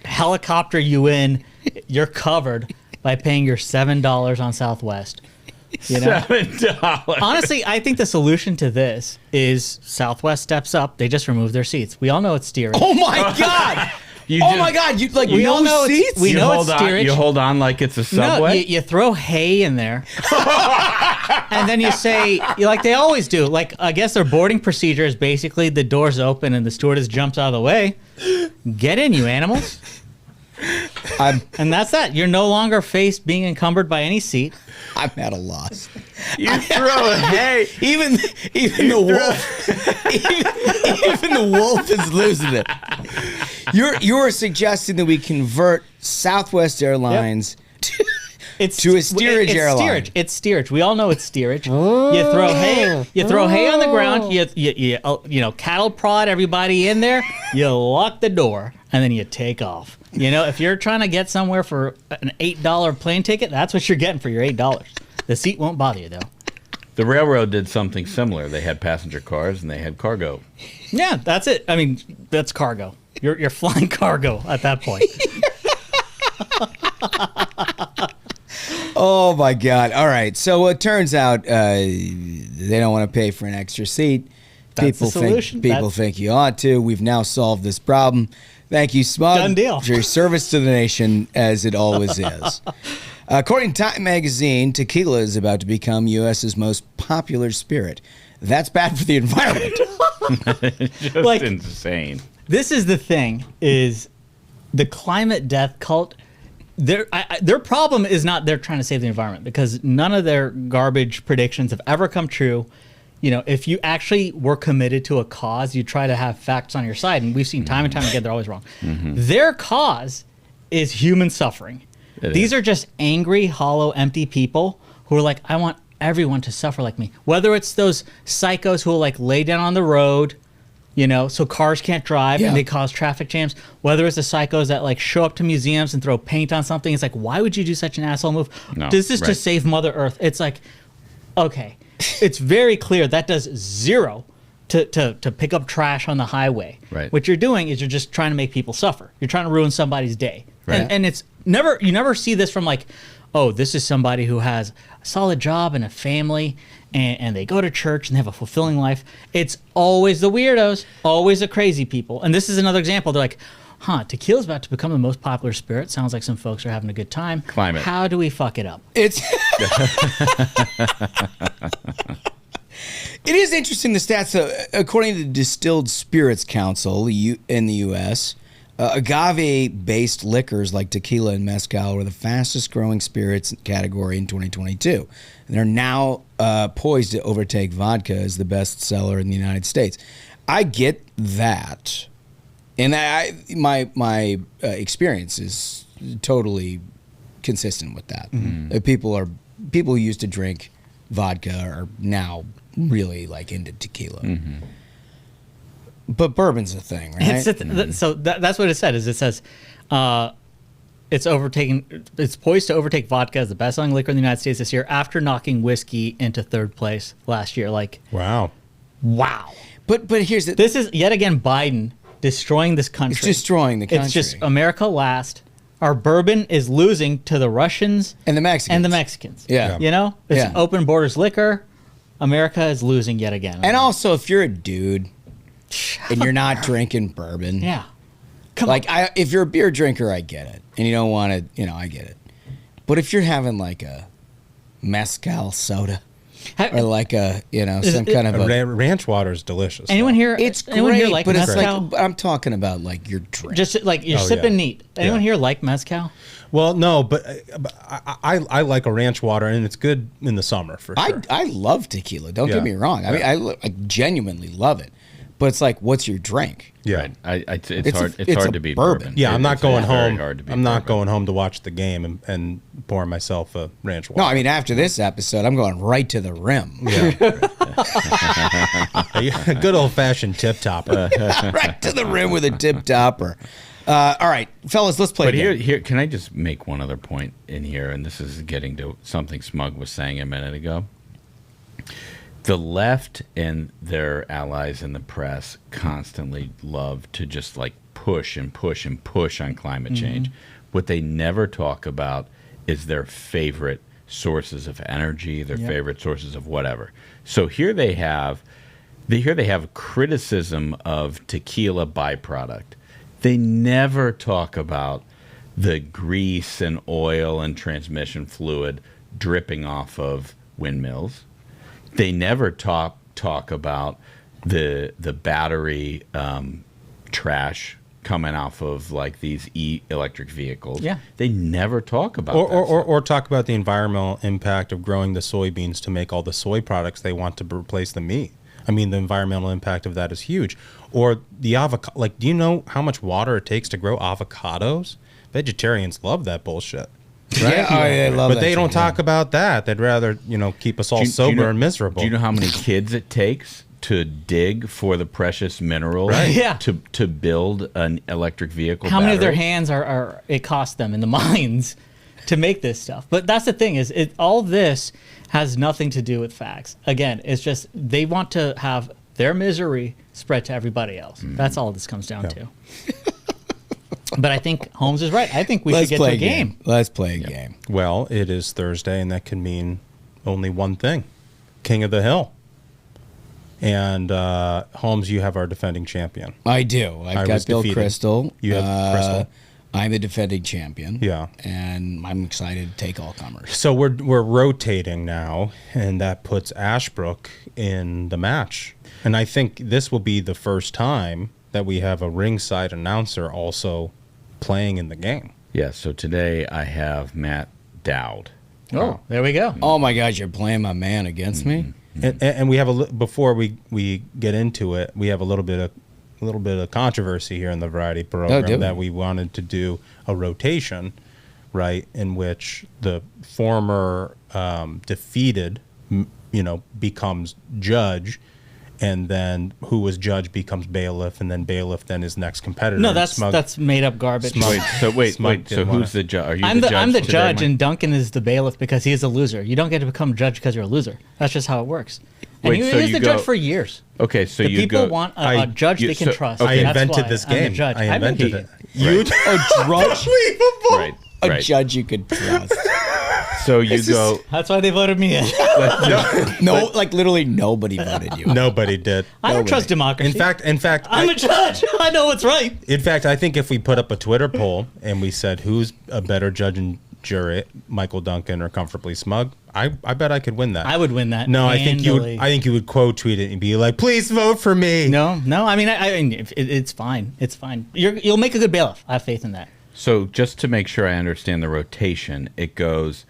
helicopter you in, you're covered by paying your $7 on Southwest. You know? $7. Honestly, I think the solution to this is Southwest steps up. They just remove their seats. We all know it's steerage. Oh my God! My God! We all know seats? We know it's steerage. You hold on like it's a subway? No, you throw hay in there. And then you say, like they always do, like I guess their boarding procedure is basically the doors open and the stewardess jumps out of the way. Get in, you animals. And that's that. You're no longer faced being encumbered by any seat. I'm at a loss. You throw hay. Even the wolf. even the wolf is losing it. You're suggesting that we convert Southwest Airlines to a steerage airline. It's steerage. We all know it's steerage. Oh. You throw hay. You throw hay on the ground. You cattle prod everybody in there. You lock the door and then you take off. You know, if you're trying to get somewhere for an $8 plane ticket, that's what you're getting for your $8. The seat won't bother you, though. The railroad did something similar. They had passenger cars and they had cargo. Yeah, that's it. I mean, that's cargo. You're flying cargo at that point. Oh, my God. All right. So it turns out they don't want to pay for an extra seat. That's the solution. People think you ought to. We've now solved this problem. Thank you, Smug. Done deal. For your service to the nation, as it always is. According to Time magazine, tequila is about to become U.S.'s most popular spirit. That's bad for the environment. Just like, insane. This is the thing, is the climate death cult, their problem is not they're trying to save the environment, because none of their garbage predictions have ever come true. You know, if you actually were committed to a cause, you try to have facts on your side. And we've seen time and time again, they're always wrong. Mm-hmm. Their cause is human suffering. These are just angry, hollow, empty people who are like, I want everyone to suffer like me. Whether it's those psychos who will like lay down on the road, you know, so cars can't drive and they cause traffic jams. Whether it's the psychos that like show up to museums and throw paint on something. It's like, why would you do such an asshole move? No, This is to save Mother Earth. It's like, okay. It's very clear that does zero to pick up trash on the highway. Right. What you're doing is you're just trying to make people suffer. You're trying to ruin somebody's day. Right. And it's you never see this from like, oh, this is somebody who has a solid job and a family and they go to church and they have a fulfilling life. It's always the weirdos, always the crazy people. And this is another example. They're like, tequila's about to become the most popular spirit. Sounds like some folks are having a good time. Climate. How do we fuck it up? It is interesting, the stats. According to the Distilled Spirits Council in the U.S., agave-based liquors like tequila and mezcal were the fastest growing spirits category in 2022. And they're now poised to overtake vodka as the best seller in the United States. I get that. And my experience is totally consistent with that. Mm-hmm. People who used to drink vodka are now really like into tequila. Mm-hmm. But bourbon's a thing, right? So that's what it said. Is it says it's poised to overtake vodka as the best-selling liquor in the United States this year after knocking whiskey into third place last year. Like, wow. Wow. But here's the... This is, yet again, Biden destroying this country. It's destroying the country. It's just America last. Our bourbon is losing to the Russians and the Mexicans. Yeah. You know? It's open borders liquor. America is losing yet again. And also, if you're a dude and you're not drinking bourbon, if you're a beer drinker, I get it, and you don't want to, I get it. But if you're having like a mezcal soda or like a, some kind of a ranch water is delicious. Anyone here? It's anyone great, here like but mezcal? it's like I'm talking about like your drink, just like you're sipping neat. Anyone here like mezcal? Well, no, but I like a ranch water, and it's good in the summer for sure. I love tequila. Don't get me wrong. I mean, I genuinely love it. But it's like, what's your drink? Yeah, right. It's hard to beat bourbon. Yeah, I'm not going home. I'm not going home to watch the game and pour myself a ranch water. No, I mean after this episode, I'm going right to the rim. Yeah, a good old fashioned tip topper. Right to the rim with a tip topper. All right, fellas, let's play. But here, can I just make one other point in here? And this is getting to something Smug was saying a minute ago. The left and their allies in the press constantly love to just like push and push and push on climate change. What they never talk about is their favorite sources of energy, their favorite sources of whatever. So here they have criticism of tequila byproduct. They never talk about the grease and oil and transmission fluid dripping off of windmills. They never talk about the battery trash coming off of like these electric vehicles. Yeah, they never talk about or talk about the environmental impact of growing the soybeans to make all the soy products they want to replace the meat. I mean, the environmental impact of that is huge. Or the avocado. Like, do you know how much water it takes to grow avocados? Vegetarians love that bullshit. Right? Yeah, they love but that they don't too, talk about that. They'd rather, keep us all sober and miserable. Do you know how many kids it takes to dig for the precious minerals to build an electric vehicle? How many of their hands are it cost them in the mines to make this stuff? But that's the thing is, all this has nothing to do with facts. Again, it's just they want to have their misery spread to everybody else. That's all this comes down to. But I think Holmes is right. I think we should get to a game. Let's play a game. Well, it is Thursday, and that can mean only one thing. King of the Hill. And Holmes, you have our defending champion. I do. I've got Bill Crystal. You have Crystal. I'm the defending champion. Yeah. And I'm excited to take all comers. So we're rotating now, and that puts Ashbrook in the match. And I think this will be the first time that we have a ringside announcer also playing in the game. Yeah, so today I have Matt Dowd. Oh, there we go. Oh my God, you're playing my man against me. And we have before we get into it, we have a little bit of controversy here in the variety program that we wanted to do a rotation, right, in which the former defeated, becomes judge. And then who was judge becomes bailiff, and then bailiff then his next competitor. No, that's made up garbage. Wait. So who's the judge? Are you I'm the judge? I'm the today, judge, Mike? and Duncan is the bailiff because he is a loser. You don't get to become judge because you're a loser. That's just how it works. And Wait, he so is you the judge for years. Okay, so the people want a judge they can trust. I That's invented why this I'm the game. judge. I invented it. You a judge? Right. A judge you could trust. So you go. That's why they voted me in. No, like literally nobody voted you. Nobody did. I don't trust democracy. In fact, I'm a judge. I know what's right. In fact, I think if we put up a Twitter poll and we said who's a better judge and jury, Michael Duncan or Comfortably Smug, I bet I could win that. I would win that. No, handily. I think you would quote tweet it and be like, "Please vote for me." No. I mean, it's fine. It's fine. You'll make a good bailiff. I have faith in that. So just to make sure I understand the rotation, it goes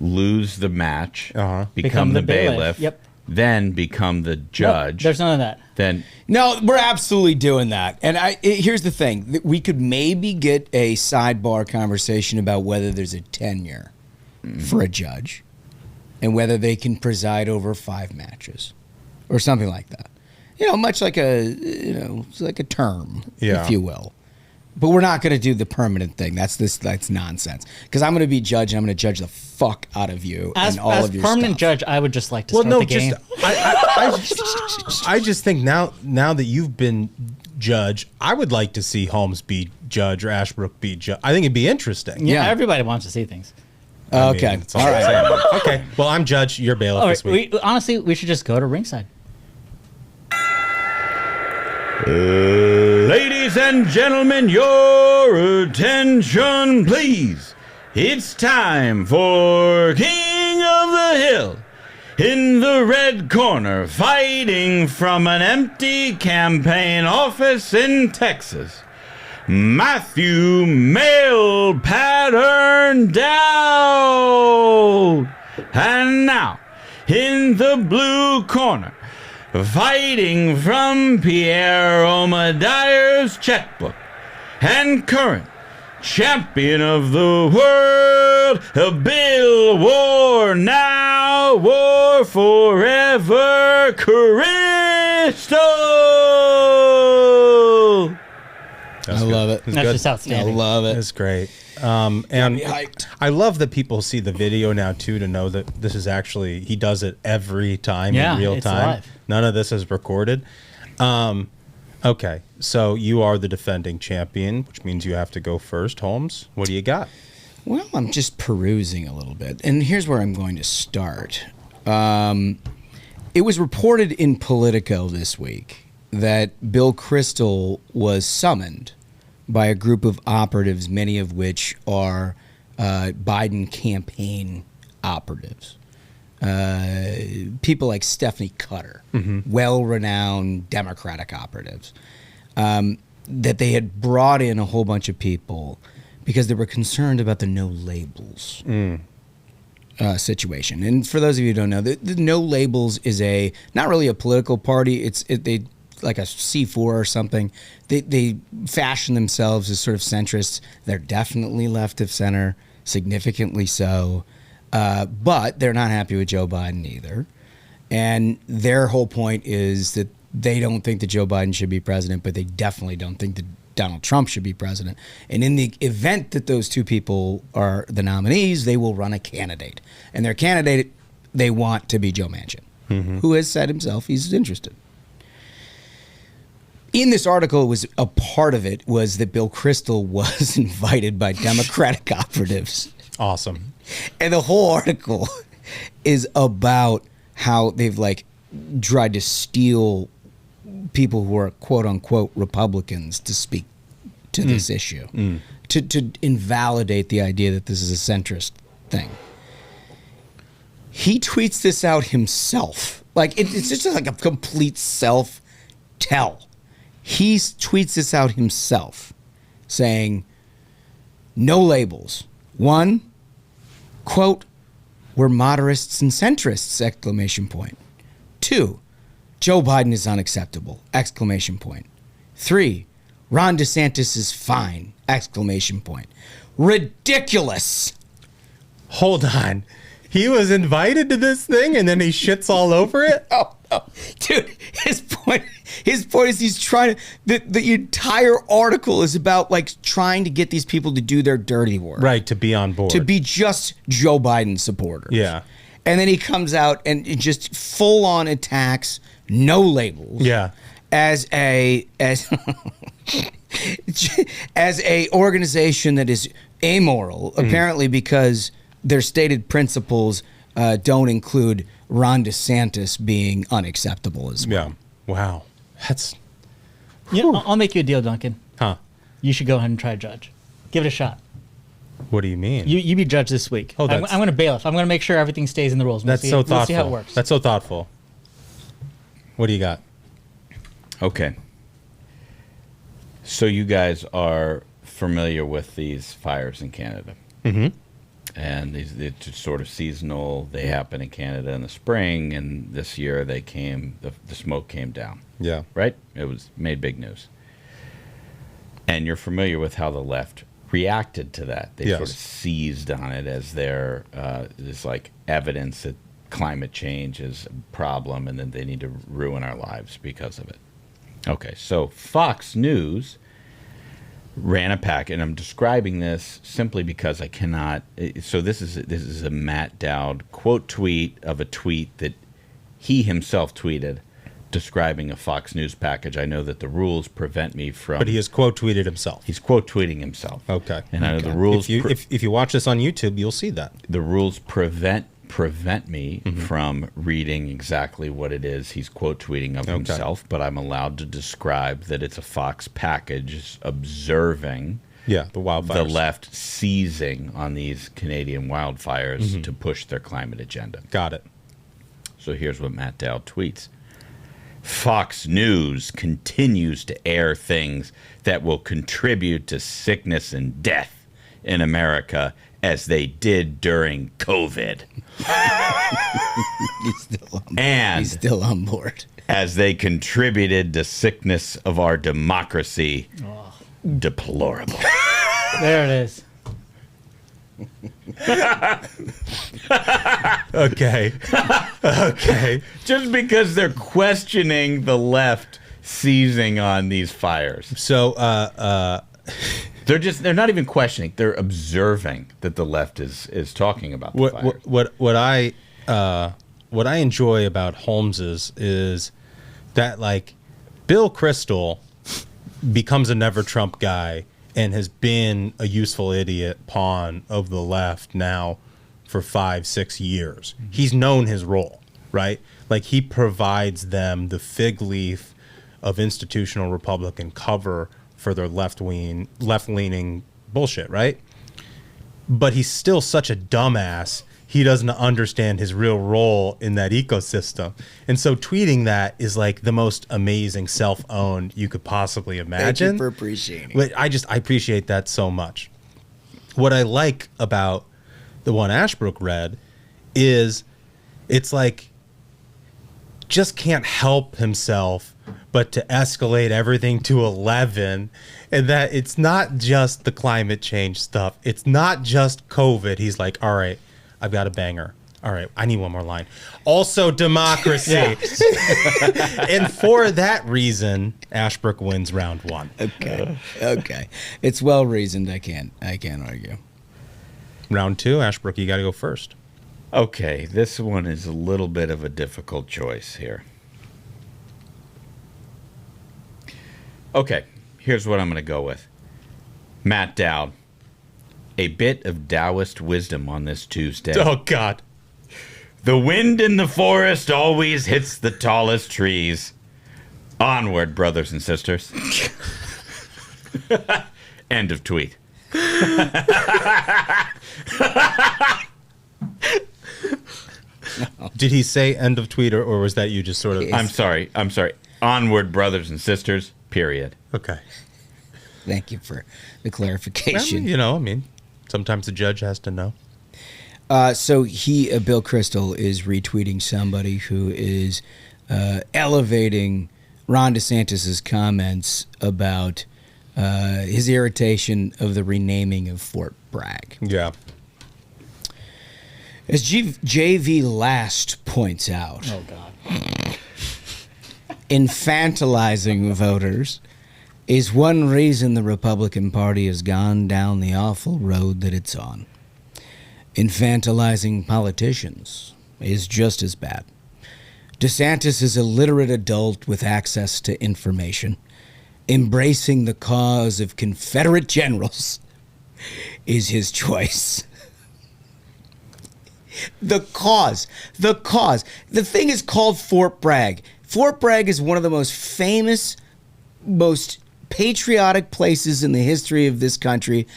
lose the match, become the bailiff, then become the judge. Nope, there's none of that. Then no, we're absolutely doing that. And here's the thing: we could maybe get a sidebar conversation about whether there's a tenure for a judge, and whether they can preside over 5 matches, or something like that. Much like a term, if you will. But we're not going to do the permanent thing. That's nonsense. Because I'm going to be judge, and I'm going to judge the fuck out of you and all of your permanent stuff. judge, I would just like to start the game. I just think now that you've been judge, I would like to see Holmes be judge or Ashbrook be judge. I think it'd be interesting. Yeah, everybody wants to see things. Okay. All right. Okay. Well, I'm judge. You're bailiff this week. Honestly, we should just go to ringside. Ladies and gentlemen, your attention, please. It's time for King of the Hill. In the red corner, fighting from an empty campaign office in Texas, Matthew Mail Pattern Down. And now, in the blue corner, fighting from Pierre Omadier's checkbook, and current champion of the world, Bill War Now, War Forever, Crystal. I love it. That's just outstanding. I love it. It's great. And I love that people see the video now too, to know that this is actually, he does it every time in real time. Live. None of this is recorded. Okay, so you are the defending champion, which means you have to go first. Holmes, what do you got? Well, I'm just perusing a little bit, and here's where I'm going to start. It was reported in Politico this week that Bill Kristol was summoned by a group of operatives, many of which are Biden campaign operatives. People like Stephanie Cutter, well-renowned Democratic operatives, that they had brought in a whole bunch of people because they were concerned about the no labels situation. And for those of you who don't know, the no labels is not really a political party. They like a C4 or something. They fashion themselves as sort of centrists. They're definitely left of center, significantly so. But they're not happy with Joe Biden either. And their whole point is that they don't think that Joe Biden should be president, but they definitely don't think that Donald Trump should be president. And in the event that those two people are the nominees, they will run a candidate. And their candidate, they want to be Joe Manchin, who has said himself he's interested. In this article, a part of it was that Bill Kristol was invited by Democratic operatives. Awesome. And the whole article is about how they've tried to steal people who are quote unquote Republicans to speak to this issue, to invalidate the idea that this is a centrist thing. He tweets this out himself. It's just like a complete self-tell. He tweets this out himself, saying, no labels. One, quote, we're moderates and centrists, exclamation point. 2, Joe Biden is unacceptable, exclamation point. 3, Ron DeSantis is fine, exclamation point. Ridiculous. Hold on. He was invited to this thing and then he shits all over it? Oh, dude, his point is he's trying to, the entire article is about trying to get these people to do their dirty work. Right, to be on board. To be just Joe Biden supporters. Yeah. And then he comes out and just full on attacks no labels. Yeah. As a organization that is amoral, apparently because their stated principles don't include Ron DeSantis being unacceptable as well. Yeah. Wow. That's... I'll make you a deal, Duncan. Huh. You should go ahead and try to judge. Give it a shot. What do you mean? You be judge this week. Oh, I'm going to bailiff. I'm going to make sure everything stays in the rules. That's so thoughtful. We'll see how it works. That's so thoughtful. What do you got? Okay. So you guys are familiar with these fires in Canada. Mm-hmm. And it's just sort of seasonal. They happen in Canada in the spring, and this year the smoke came down. Yeah. Right? It was made big news. And you're familiar with how the left reacted to that. They sort of seized on it as there's evidence that climate change is a problem and that they need to ruin our lives because of it. Okay, so Fox News ran a pack, and I'm describing this simply because I cannot. So this is a Matt Dowd quote tweet of a tweet that he himself tweeted describing a Fox News package. I know that the rules prevent me from. But he has quote tweeted himself. He's quote tweeting himself. Okay. And I know the rules. If you watch this on YouTube, you'll see that the rules prevent me from reading exactly what it is he's quote tweeting of himself, but I'm allowed to describe that it's a Fox package observing the wildfires, the left seizing on these Canadian wildfires to push their climate agenda. Got it. So here's what Matt Dowd tweets. Fox News continues to air things that will contribute to sickness and death in America as they did during COVID. He's still on board. As they contributed to sickness of our democracy. Deplorable. There it is. Okay. Okay. Just because they're questioning the left seizing on these fires. So, they're not even questioning. They're observing that the left is talking about the fires. What I enjoy about Holmes's is that, like, Bill Kristol becomes a never Trump guy and has been a useful idiot pawn of the left now for 5-6 years. He's known his role, right? Like, he provides them the fig leaf of institutional Republican cover for their left-leaning bullshit, right? But he's still such a dumbass. He doesn't understand his real role in that ecosystem. And so tweeting that is like the most amazing self-own you could possibly imagine. Thank you for appreciating it. I appreciate that so much. What I like about the one Ashbrook read is it's like just can't help himself but to escalate everything to 11, and that it's not just the climate change stuff. It's not just COVID. He's like, all right, I've got a banger. All right, I need one more line. Also democracy. And for that reason, Ashbrook wins round one. Okay. It's well reasoned. I can't argue. Round two, Ashbrook, you got to go first. Okay, this one is a little bit of a difficult choice here. Okay, here's what I'm going to go with. Matt Dowd. A bit of Taoist wisdom on this Tuesday. Oh, God. The wind in the forest always hits the tallest trees. Onward, brothers and sisters. End of tweet. Did he say end of tweet, or was that you just sort of... I'm sorry. Onward, brothers and sisters, period. Okay. Thank you for the clarification. I mean, sometimes the judge has to know. So Bill Kristol is retweeting somebody who is elevating Ron DeSantis' comments about his irritation of the renaming of Fort Bragg. Yeah. As JV Last points out, Oh, God. infantilizing voters is one reason the Republican Party has gone down the awful road that it's on. Infantilizing politicians is just as bad. DeSantis is a literate adult with access to information. Embracing the cause of Confederate generals is his choice. The cause. The thing is called Fort Bragg. Fort Bragg is one of the most famous, most patriotic places in the history of this country.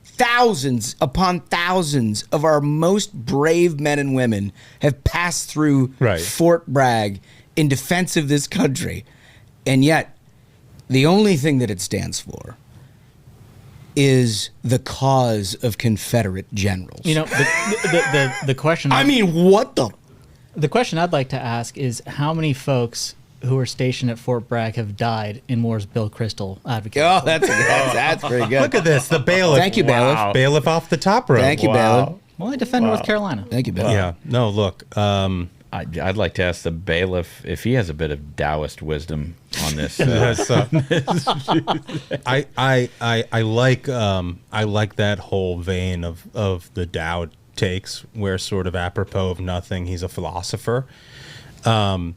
Thousands upon thousands of our most brave men and women have passed through Fort Bragg in defense of this country. And yet, the only thing that it stands for is the cause of Confederate generals. You know, the question... I mean, what the... The question I'd like to ask is how many folks who were stationed at Fort Bragg have died in wars Bill Kristol advocated? Oh, that's pretty good. Look at this. The bailiff. Thank you, bailiff. Bailiff off the top rope. Thank you, bailiff. Well, I defend North Carolina. Thank you, bailiff. Yeah. No, look. I'd like to ask the bailiff if he has a bit of Taoist wisdom on this. I like that whole vein of the Tao takes, where sort of apropos of nothing, he's a philosopher. But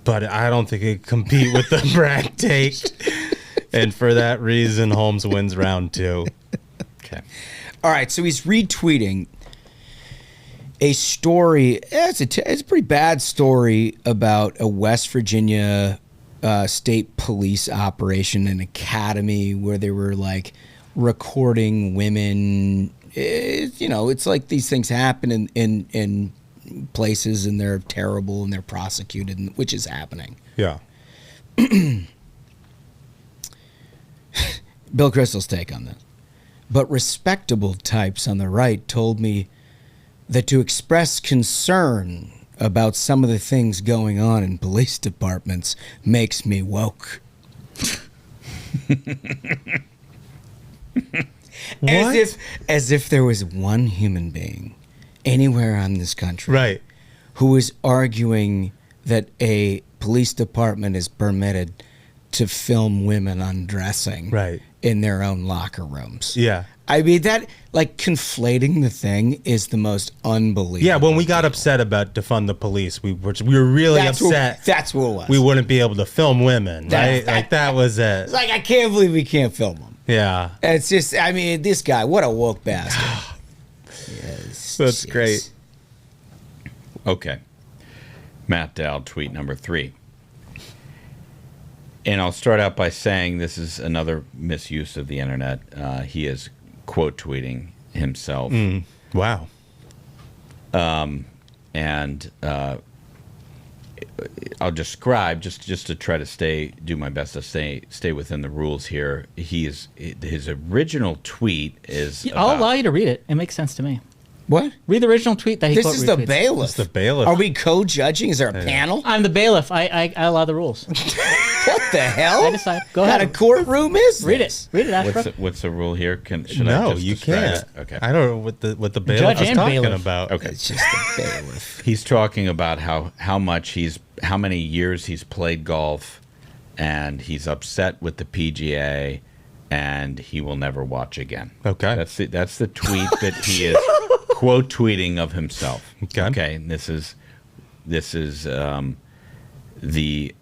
I don't think it can compete with the Bragg take. And for that reason, Holmes wins round 2. Okay. All right, so he's retweeting a story. It's a pretty bad story about a West Virginia state police operation, an academy where they were like recording women. It's like these things happen in places, and they're terrible and they're prosecuted, which is happening. Yeah. Bill Kristol's take on this. But respectable types on the right told me that to express concern about some of the things going on in police departments makes me woke. As if there was one human being anywhere on this country who was arguing that a police department is permitted to film women undressing in their own locker rooms. Yeah. I mean, that, like, conflating the thing is the most unbelievable. Yeah, when we got upset about defund the police, we were really upset. That's what it was. We wouldn't be able to film women, right? That was it. It's like, I can't believe we can't film them. Yeah. It's just, I mean, this guy, what a woke bastard. Yes, that's great. Okay. Matt Dowd, tweet number 3. And I'll start out by saying this is another misuse of the internet. He is quote tweeting himself. Wow. And I'll describe just to try to do my best to stay within the rules here. His original tweet is. I'll allow you to read it. It makes sense to me. What? Read the original tweet that he This is the retweets. bailiff. It's the bailiff. Are we co-judging? Is there a panel? I'm the bailiff. I allow the rules. What the hell? I decide. Go What ahead. kind of courtroom is Read this? it. Read it, Ashbrook. What's the rule here? Should I No, just you describe can't. it? Okay. I don't know what the bailiff Judge is and talking bailiff. about. Okay. It's just the bailiff. He's talking about how many years he's played golf, and he's upset with the PGA, and he will never watch again. Okay. That's the tweet that he is quote tweeting of himself. Okay. And this is the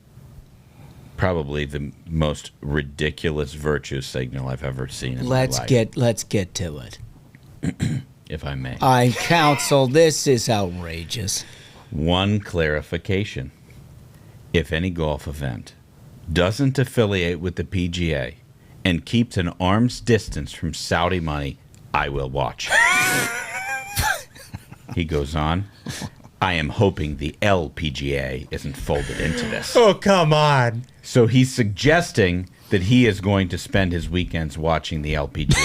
probably the most ridiculous virtue signal I've ever seen in my life. Let's get to it. If I may. I counsel, this is outrageous. One clarification. If any golf event doesn't affiliate with the PGA and keeps an arm's distance from Saudi money, I will watch. He goes on, I am hoping the LPGA isn't folded into this. Oh, come on. So he's suggesting that he is going to spend his weekends watching the LPGA.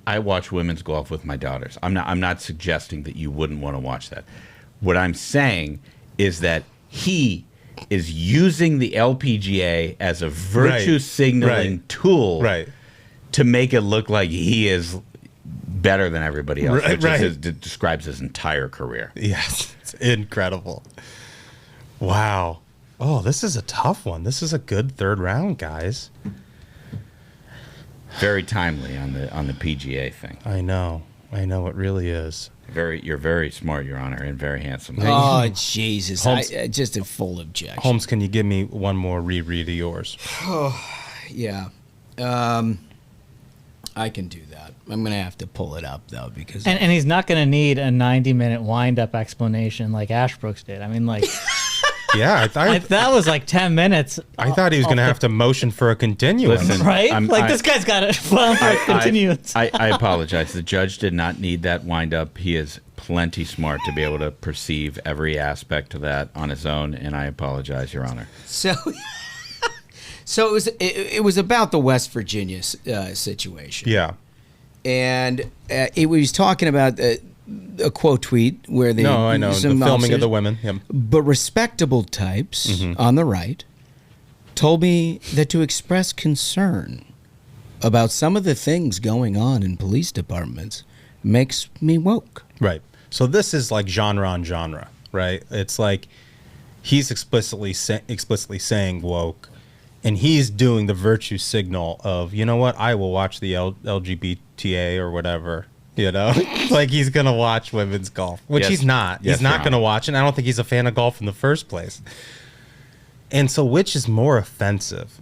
I watch women's golf with my daughters. I'm not suggesting that you wouldn't want to watch that. What I'm saying is that he is using the LPGA as a virtue signaling tool to make it look like he is better than everybody else, which describes his entire career. Yes, it's incredible. Wow. Oh, this is a tough one. This is a good third round, guys. Very timely on the PGA thing. I know, it really is. You're very smart, Your Honor, and very handsome. Oh, Jesus. Holmes, just a full objection. Holmes, can you give me one more reread of yours? Yeah. I can do that. I'm going to have to pull it up, though, because... And he's not going to need a 90-minute wind-up explanation like Ashbrooks did. I mean, like... Yeah, that was like 10 minutes. I thought he was going to have to motion for a continuance. Listen, right? This guy's got to file for a continuance. I apologize. The judge did not need that wind up. He is plenty smart to be able to perceive every aspect of that on his own, and I apologize, Your Honor. So it was about the West Virginia situation. Yeah. And it was talking about... a quote tweet where they I know the filming of the women. Yep. But respectable types on the right told me that to express concern about some of the things going on in police departments makes me woke. Right. So this is like genre on genre, right? It's like he's explicitly saying woke, and he's doing the virtue signal of, you know what, I will watch the LGBTA or whatever. You know, like he's gonna watch women's golf, which he's not. He's not gonna watch, and I don't think he's a fan of golf in the first place. And so, which is more offensive?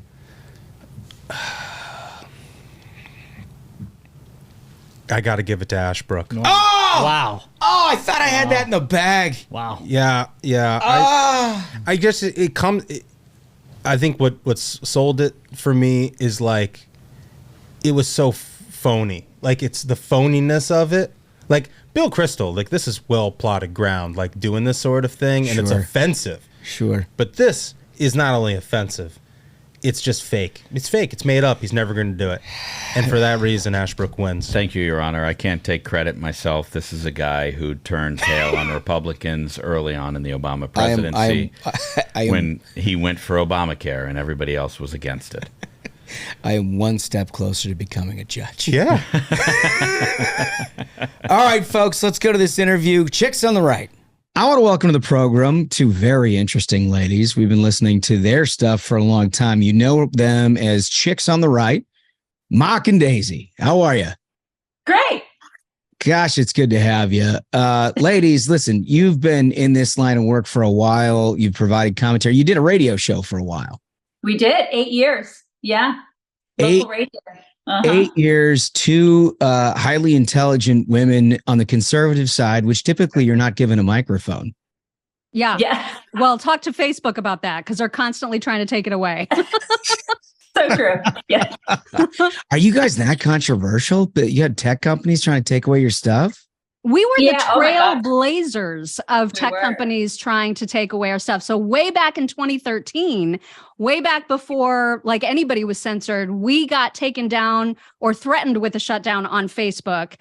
I got to give it to Ashbrook. Oh wow! Oh, I thought I had that in the bag. Wow. Yeah. I guess it comes. I think what's sold it for me is like it was so phony. Like it's the phoniness of it. Like Bill Kristol, like this is well plotted ground, like doing this sort of thing, and it's offensive. Sure. But this is not only offensive, it's just fake. It's fake. It's made up. He's never going to do it. And for that reason, Ashbrook wins. Thank you, Your Honor. I can't take credit myself. This is a guy who turned tail on Republicans early on in the Obama presidency when he went for Obamacare and everybody else was against it. I am one step closer to becoming a judge. Yeah. All right, folks, let's go to this interview. Chicks on the Right. I want to welcome to the program two very interesting ladies. We've been listening to their stuff for a long time. You know them as Chicks on the Right, Mock and Daisy. How are you? Great. Gosh, it's good to have you. Ladies, listen, you've been in this line of work for a while. You've provided commentary. You did a radio show for a while. We did 8 years. Yeah. Local radio. 8 years, two highly intelligent women on the conservative side, which typically you're not given a microphone. Yeah. Yeah. Well, talk to Facebook about that because they're constantly trying to take it away. So true. Yeah. Are you guys that controversial? But you had tech companies trying to take away your stuff? We were the Oh my God. trailblazers of tech companies trying to take away our stuff. So way back in 2013, way back before like anybody was censored, we got taken down or threatened with a shutdown on Facebook.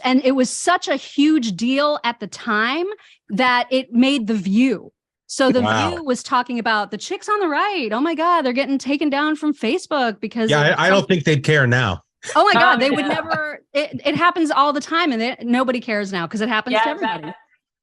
And it was such a huge deal at the time that it made The View. So The View was talking about the chicks on the right. Oh my God, they're getting taken down from Facebook because I don't think they'd care now. Oh my God, they would never. It happens all the time, and nobody cares now because it happens to everybody.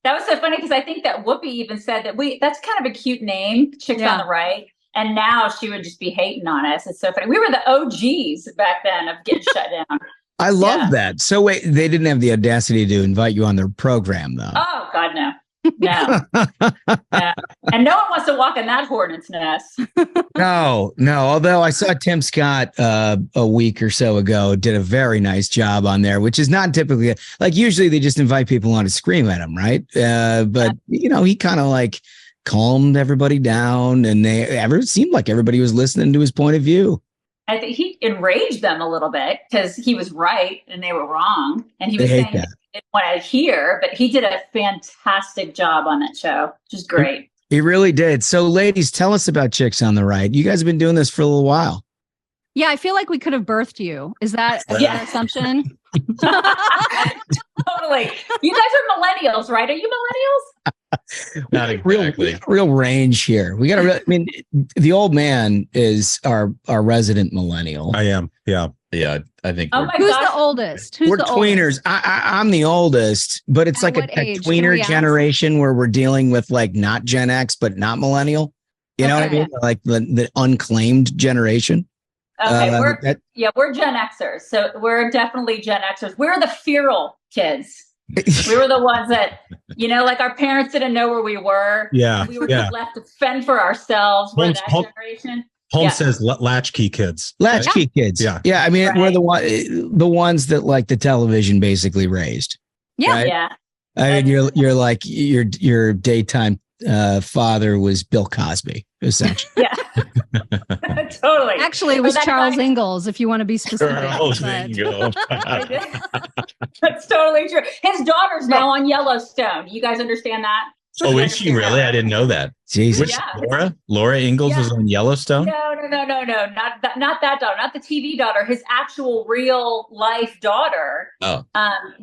That was so funny because I think that Whoopi even said that that's kind of a cute name, Chicks on the Right. And now she would just be hating on us. It's so funny. We were the OGs back then of getting shut down. I love that. So wait, they didn't have the audacity to invite you on their program, though. Oh God, no. No. And no one wants to walk in that hornet's nest. No. Although I saw Tim Scott a week or so ago did a very nice job on there, which is not typically like usually they just invite people on to scream at him, right? But you know, he kind of like calmed everybody down, and it seemed like everybody was listening to his point of view. I think he enraged them a little bit because he was right and they were wrong. And he was saying he didn't want to hear, but he did a fantastic job on that show, which is great. He really did. So ladies, tell us about Chicks on the Right. You guys have been doing this for a little while. Yeah, I feel like we could have birthed you. Is that an assumption? Totally. You guys are millennials, right? Are you millennials? Not exactly. Real range here. We got to. I mean, the old man is our resident millennial. I am. Yeah. Yeah. I think. Who's the oldest? We're tweeners. I'm the oldest, but it's like a tweener generation where we're dealing with like not Gen X, but not millennial. You know what I mean? Like the unclaimed generation. Okay, we're Gen Xers, so we're definitely Gen Xers. We're the feral kids. We were the ones that, you know, like our parents didn't know where we were. Yeah, we were just left to fend for ourselves. We're that generation. Holmes says latchkey kids. Latchkey kids. Yeah. I mean, we're the ones that like the television basically raised. Yeah, right? Yeah. I mean, you're like your daytime father was Bill Cosby, essentially. Yeah. Totally. Actually, it was Charles Ingalls, if you want to be specific. Charles Ingalls. That's totally true. His daughter's now on Yellowstone. You guys understand that? Oh, is she really? I didn't know that. Jesus. Which Laura Ingalls is on Yellowstone? No. Not that daughter, not the TV daughter. His actual real life daughter. Oh.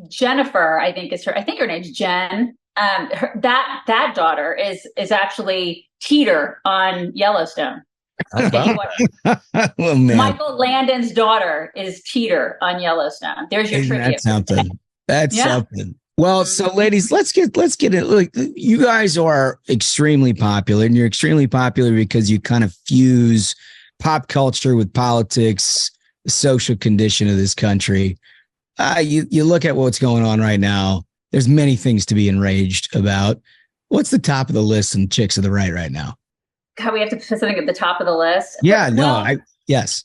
Jennifer, I think is her. I think her name's Jen. That daughter is actually Teeter on Yellowstone. Oh, man. Michael Landon's daughter is Teeter on Yellowstone. There's your trivia. That's something. That's something. Well, so ladies, let's get it. Look, you guys are extremely popular, and you're extremely popular because you kind of fuse pop culture with politics, the social condition of this country. You look at what's going on right now. There's many things to be enraged about. What's the top of the list in Chicks of the Right now? God, we have to put something at the top of the list. Yeah, yes.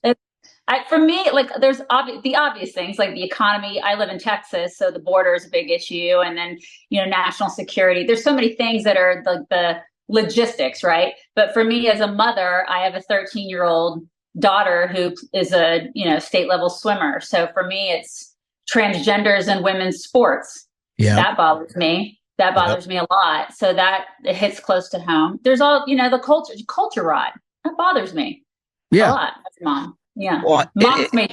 For me, like there's the obvious things like the economy. I live in Texas, so the border is a big issue. And then, national security. There's so many things that are like the logistics, right? But for me as a mother, I have a 13-year-old daughter who is a, state level swimmer. So for me, it's transgenders and women's sports. Yeah. That bothers me. That bothers me a lot. So that it hits close to home. There's all, the culture rod. That bothers me a lot as a mom. Yeah. Well, Mock may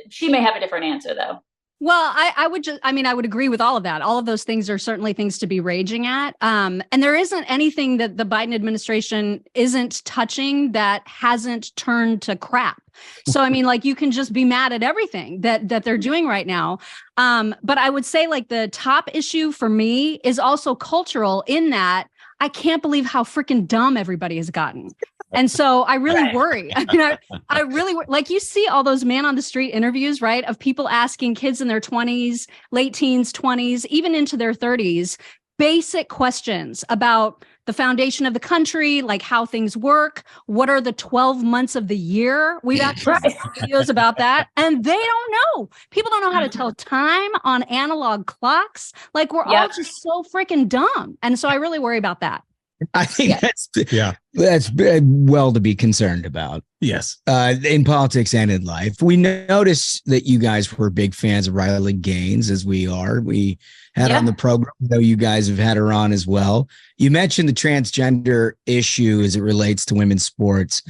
she may have a different answer though. Well, I would agree with all of that. All of those things are certainly things to be raging at. And there isn't anything that the Biden administration isn't touching that hasn't turned to crap. So, you can just be mad at everything that they're doing right now. But I would say like the top issue for me is also cultural in that I can't believe how freaking dumb everybody has gotten. And so I really worry. I really like you see all those man on the street interviews, right? Of people asking kids in their 20s, late teens, 20s, even into their 30s, basic questions about the foundation of the country, like how things work. What are the 12 months of the year? We've actually seen videos about that. And they don't know. People don't know how to tell time on analog clocks. Like we're all just so freaking dumb. And so I really worry about that. I think that's well to be concerned about. Yes. In politics and in life. We noticed that you guys were big fans of Riley Gaines, as we are. We had her on the program, though you guys have had her on as well. You mentioned the transgender issue as it relates to women's sports.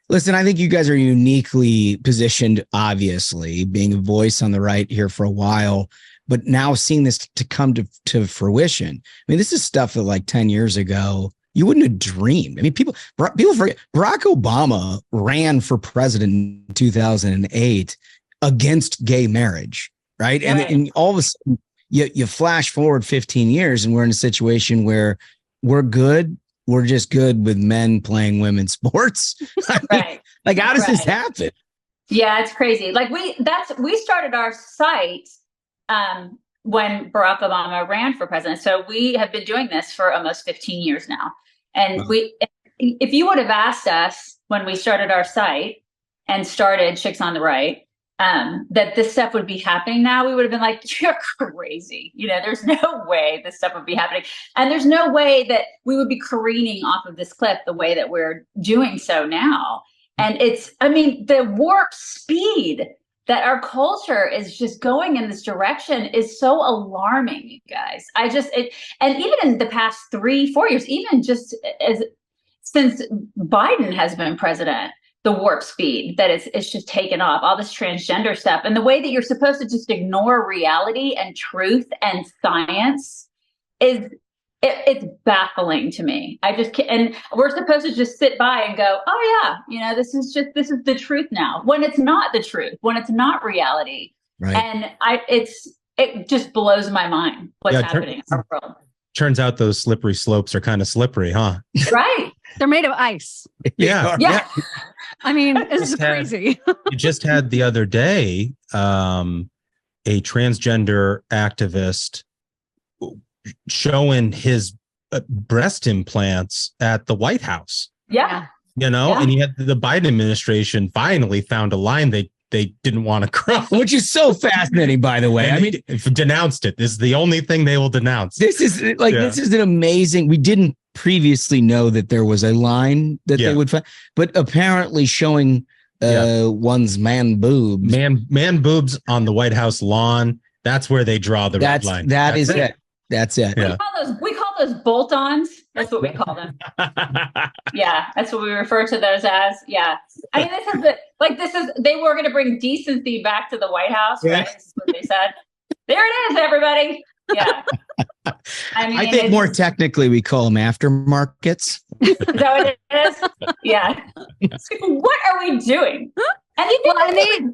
Listen, I think you guys are uniquely positioned, obviously, being a voice on the right here for a while. But now seeing this to come to fruition, this is stuff that like 10 years ago, you wouldn't have dreamed. People forget Barack Obama ran for president in 2008 against gay marriage, right? And all of a sudden, you flash forward 15 years and we're in a situation where we're good. We're just good with men playing women's sports. Like, how does this happen? Yeah, it's crazy. Like we started our site when Barack Obama ran for president. So we have been doing this for almost 15 years now. And if you would have asked us when we started our site and started Chicks on the Right, that this stuff would be happening now, we would have been like, you're crazy. There's no way this stuff would be happening. And there's no way that we would be careening off of this cliff the way that we're doing so now. And the warp speed that our culture is just going in this direction is so alarming, you guys. And even in the past 3-4 years, even just since Biden has been president, the warp speed that it's just taken off, all this transgender stuff, and the way that you're supposed to just ignore reality and truth and science it's baffling to me. I just can't, and we're supposed to just sit by and go, oh yeah, this is the truth now, when it's not the truth, when it's not reality. Right. And it just blows my mind what's happening in our world. Turns out those slippery slopes are kind of slippery, huh? Right. They're made of ice. Yeah. It's crazy. You just had the other day, a transgender activist showing his breast implants at the White House. Yeah. And you had the Biden administration finally found a line they didn't want to cross. Which is so fascinating, by the way. Denounced it. This is the only thing they will denounce. This is an amazing. We didn't previously know that there was a line that they would find, but apparently showing one's man boobs on the White House lawn. That's where they draw the red line. That's it. That's it. We call those bolt-ons. That's what we call them. Yeah, that's what we refer to those as. Yeah. They were going to bring decency back to the White House, right? This is what they said. There it is, everybody. Yeah. I think more technically we call them aftermarkets. Is that what it is? Yeah. What are we doing? And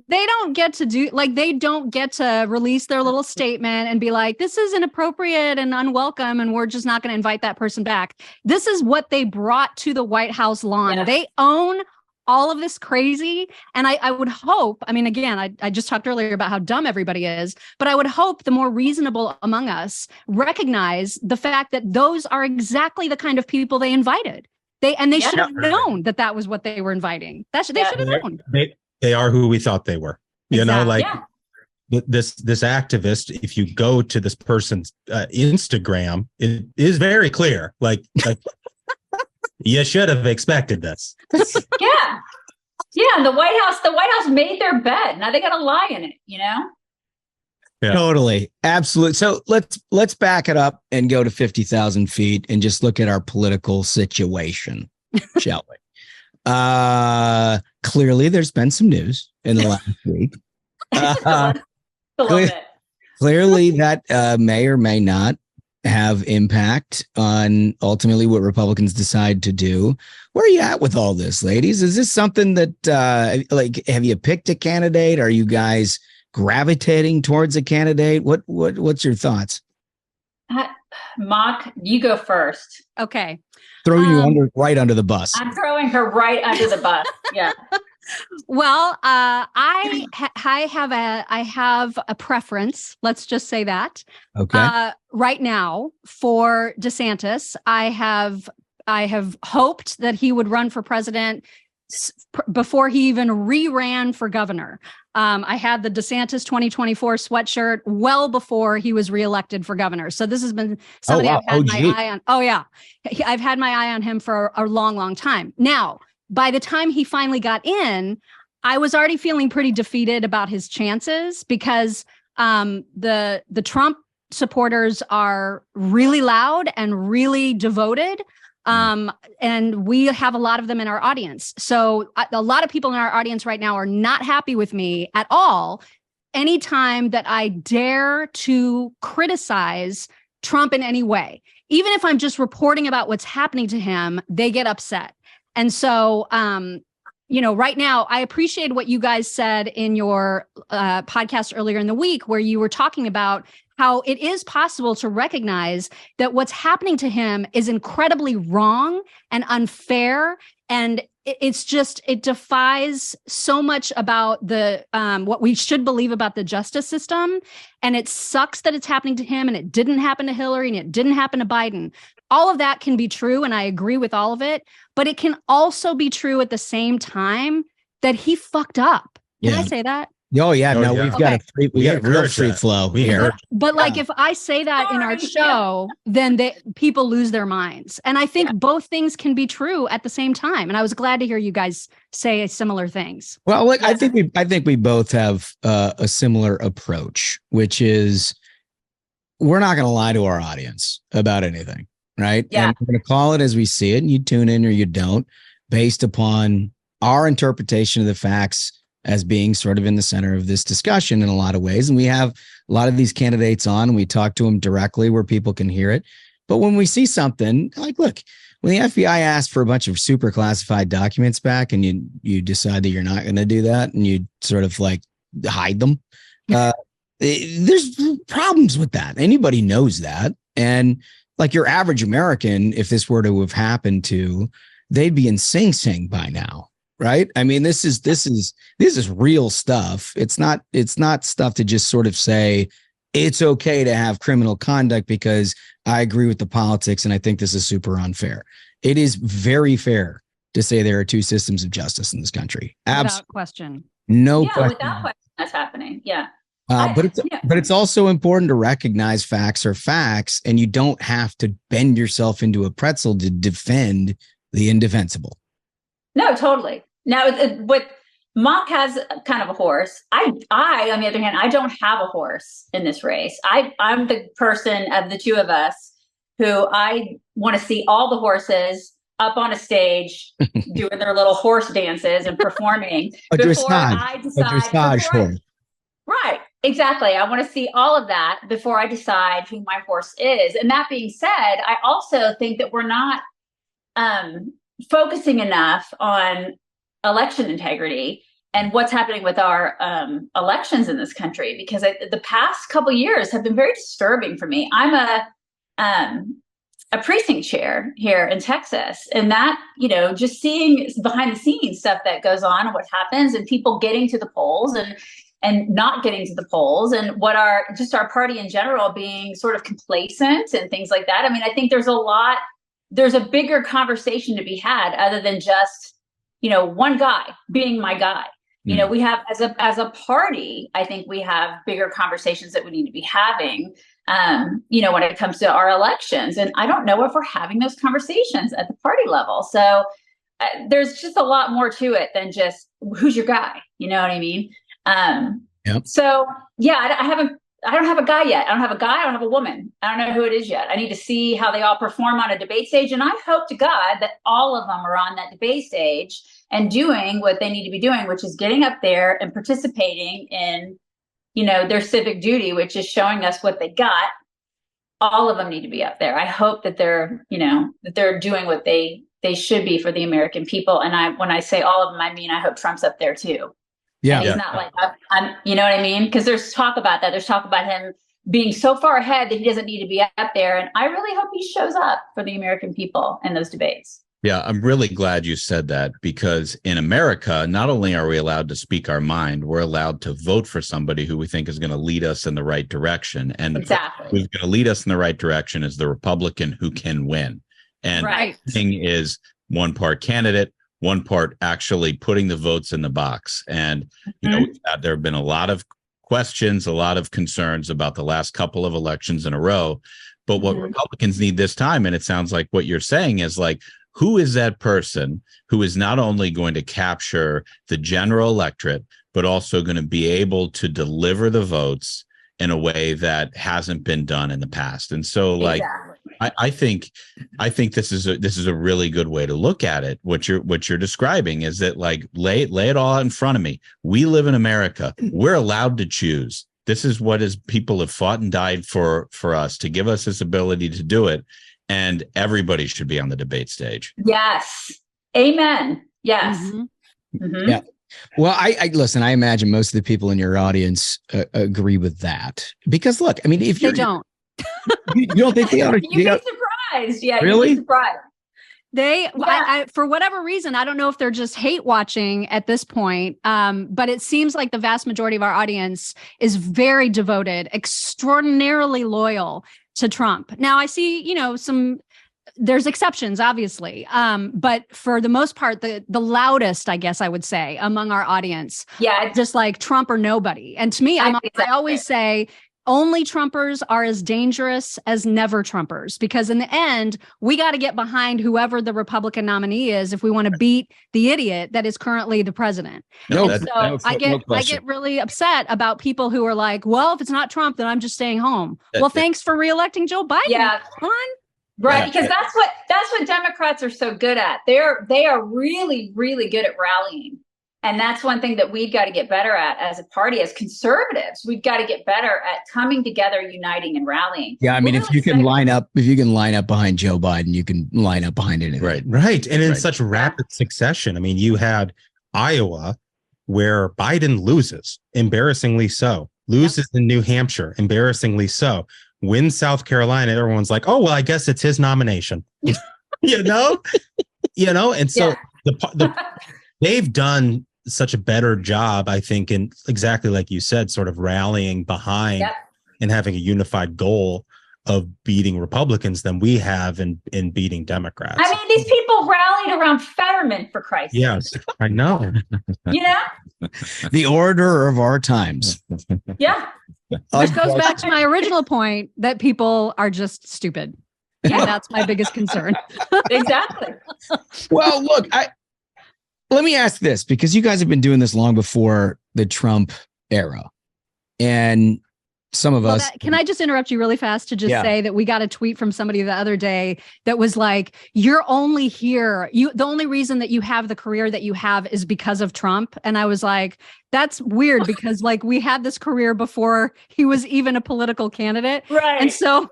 they don't get to do, like, they don't get to release their little statement and be like, this is inappropriate and unwelcome, and we're just not going to invite that person back. This is what they brought to the White House lawn. Yeah. They own all of this crazy. And I would hope, I mean, again, I just talked earlier about how dumb everybody is, but I would hope the more reasonable among us recognize the fact that those are exactly the kind of people they invited. They should have known that was what they were inviting. They should have known. They are who we thought they were. You know, like this activist, if you go to this person's Instagram, it is very clear. Like you should have expected this. Yeah. And the White House made their bed. Now they got to lie in it, you know? Yeah. Totally. Absolutely. So let's back it up and go to 50,000 feet and just look at our political situation, shall we? Clearly there's been some news in the last week. Clearly that may or may not have impact on ultimately what Republicans decide to do. Where are you at with all this, ladies? Is this something that have you picked a candidate? Are you guys gravitating towards a candidate? What's your thoughts? Mock, you go first. Okay. Throw you right under the bus. I'm throwing her right under the bus. Yeah. Well, I have a preference. Let's just say that. Okay. Right now, for DeSantis, I have hoped that he would run for president before he even re-ran for governor. I had the DeSantis 2024 sweatshirt well before he was reelected for governor. So this has been somebody I've had my eye on. Oh yeah, I've had my eye on him for a long, long time. Now, by the time he finally got in, I was already feeling pretty defeated about his chances because the Trump supporters are really loud and really devoted. And we have a lot of them in our audience. So a lot of people in our audience right now are not happy with me at all. Anytime that I dare to criticize Trump in any way, even if I'm just reporting about what's happening to him, they get upset. And so, right now, I appreciate what you guys said in your podcast earlier in the week, where you were talking about how it is possible to recognize that what's happening to him is incredibly wrong and unfair. And it defies so much about the what we should believe about the justice system. And it sucks that it's happening to him, and it didn't happen to Hillary, and it didn't happen to Biden. All of that can be true, and I agree with all of it. But it can also be true at the same time that he fucked up. Can I say that? Oh yeah, we've got a real free flow here. But if I say that in our show, then people lose their minds. And I think both things can be true at the same time. And I was glad to hear you guys say similar things. Well, I think we both have a similar approach, which is we're not going to lie to our audience about anything, right? Yeah. And we're going to call it as we see it, and you tune in or you don't, based upon our interpretation of the facts as being sort of in the center of this discussion in a lot of ways. And we have a lot of these candidates on, and we talk to them directly where people can hear it. But when we see something like, look, when the FBI asks for a bunch of super classified documents back and you decide that you're not going to do that and you sort of hide them, there's problems with that. Anybody knows that. And your average American, if this were to have happened to, they'd be in Sing Sing by now. Right. I mean, this is real stuff. It's not stuff to just sort of say it's okay to have criminal conduct because I agree with the politics and I think this is super unfair. It is very fair to say there are two systems of justice in this country. Without question. No question. Without question, that's happening. Yeah. But it's also important to recognize facts are facts, and you don't have to bend yourself into a pretzel to defend the indefensible. No, totally. Now, what Mock has kind of a horse. I, on the other hand, I don't have a horse in this race. I'm the person of the two of us who I want to see all the horses up on a stage doing their little horse dances and performing before I decide. Right, exactly. I want to see all of that before I decide who my horse is. And that being said, I also think that we're not focusing enough on election integrity what's happening with our elections in this country, because the past couple of years have been very disturbing for me. I'm a precinct chair here in Texas, and that, just seeing behind the scenes stuff that goes on and what happens, and people getting to the polls and not getting to the polls, and what our party in general being sort of complacent and things like that. I mean, I think there's a bigger conversation to be had other than just, one guy being my guy. We have as a party, I think we have bigger conversations that we need to be having, when it comes to our elections. And I don't know if we're having those conversations at the party level. So there's just a lot more to it than just who's your guy. You know what I mean? Yep. So yeah, I don't have a guy yet. I don't have a guy. I don't have a woman. I don't know who it is yet. I need to see how they all perform on a debate stage. And I hope to God that all of them are on that debate stage and doing what they need to be doing, which is getting up there and participating in, their civic duty, which is showing us what they got. All of them need to be up there. I hope that they're doing what they should be for the American people. And when I say all of them, I mean, I hope Trump's up there too. Yeah. And he's not like, I'm, you know what I mean? Because there's talk about that. There's talk about him being so far ahead that he doesn't need to be up there. And I really hope he shows up for the American people in those debates. Yeah, I'm really glad you said that, because in America, not only are we allowed to speak our mind, we're allowed to vote for somebody who we think is going to lead us in the right direction. And exactly. who's going to lead us in the right direction is the Republican who can win. And the thing is, one part candidate, one part actually putting the votes in the box. And, there have been a lot of questions, a lot of concerns about the last couple of elections in a row. But what Republicans need this time, and it sounds like what you're saying is like, who is that person who is not only going to capture the general electorate, but also going to be able to deliver the votes in a way that hasn't been done in the past? And so, I think this is a really good way to look at it. What you're describing is that, like, lay it all out in front of me. We live in America. We're allowed to choose. This is what people have fought and died for us, to give us this ability to do it. And everybody should be on the debate stage. Yes. Amen. Yes. Yeah. Well, I listen, I imagine most of the people in your audience agree with that. Because look, I mean, if they don't. You don't think they ought to? You'd be surprised. Yeah. Really? You'd be surprised. I, for whatever reason, I don't know if they're just hate watching at this point, but it seems like the vast majority of our audience is very devoted, extraordinarily loyal to Trump. Now, I see, there's exceptions, obviously, but for the most part, the loudest, I guess I would say, among our audience, just like Trump or nobody. And to me, I always say, only Trumpers are as dangerous as never Trumpers, because in the end, we got to get behind whoever the Republican nominee is if we want to beat the idiot that is currently the president. I get really upset about people who are like, well, if it's not Trump, then I'm just staying home. Well, thanks for reelecting Joe Biden. Yeah. Come on. Right. Because that's what Democrats are so good at. They are really, really good at rallying. And that's one thing that we've got to get better at as a party, as conservatives. We've got to get better at coming together, uniting, and rallying. Yeah, I mean, if you can line up behind Joe Biden, you can line up behind anything. Right. And in such rapid succession. I mean, you had Iowa, where Biden loses, embarrassingly so. Loses in New Hampshire, embarrassingly so. Wins South Carolina, everyone's like, oh, well, I guess it's his nomination. And so they've done such a better job, I think, in exactly like you said, sort of rallying behind and having a unified goal of beating Republicans than we have in beating Democrats. I mean, these people rallied around Fetterman, for Christ's sake. Yes, I know. The order of our times. Yeah. Which goes back to my original point that people are just stupid. Yeah. And that's my biggest concern. Exactly. Well, look, let me ask this, because you guys have been doing this long before the Trump era. And some of us. Can I just interrupt you really fast to just say that we got a tweet from somebody the other day that was like, you're only here. The only reason that you have the career that you have is because of Trump. And I was like, that's weird because like we had this career before he was even a political candidate. Right. And so,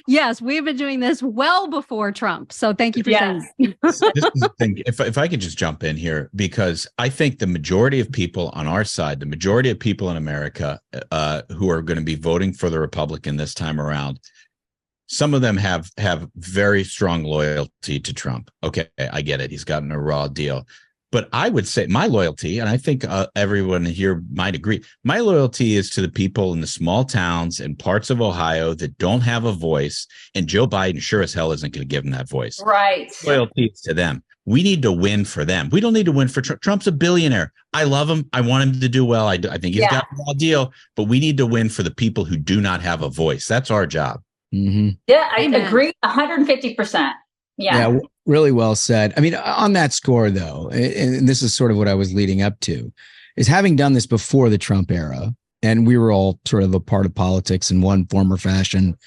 yes, we've been doing this well before Trump. So thank you for saying that. This is the thing. If I could just jump in here, because I think the majority of people on our side, the majority of people in America who are going to be voting for the Republican this time around, some of them have very strong loyalty to Trump. Okay, I get it. He's gotten a raw deal. But I would say my loyalty, and I think everyone here might agree, my loyalty is to the people in the small towns and parts of Ohio that don't have a voice. And Joe Biden sure as hell isn't going to give them that voice. Right. Loyalty is to them. We need to win for them. We don't need to win for Trump. Trump's a billionaire. I love him. I want him to do well. I think he's got a raw deal. But we need to win for the people who do not have a voice. That's our job. Mm-hmm. Yeah, I agree 150%. Yeah, really well said. I mean, on that score, though, and this is sort of what I was leading up to, is having done this before the Trump era, and we were all sort of a part of politics in one form or fashion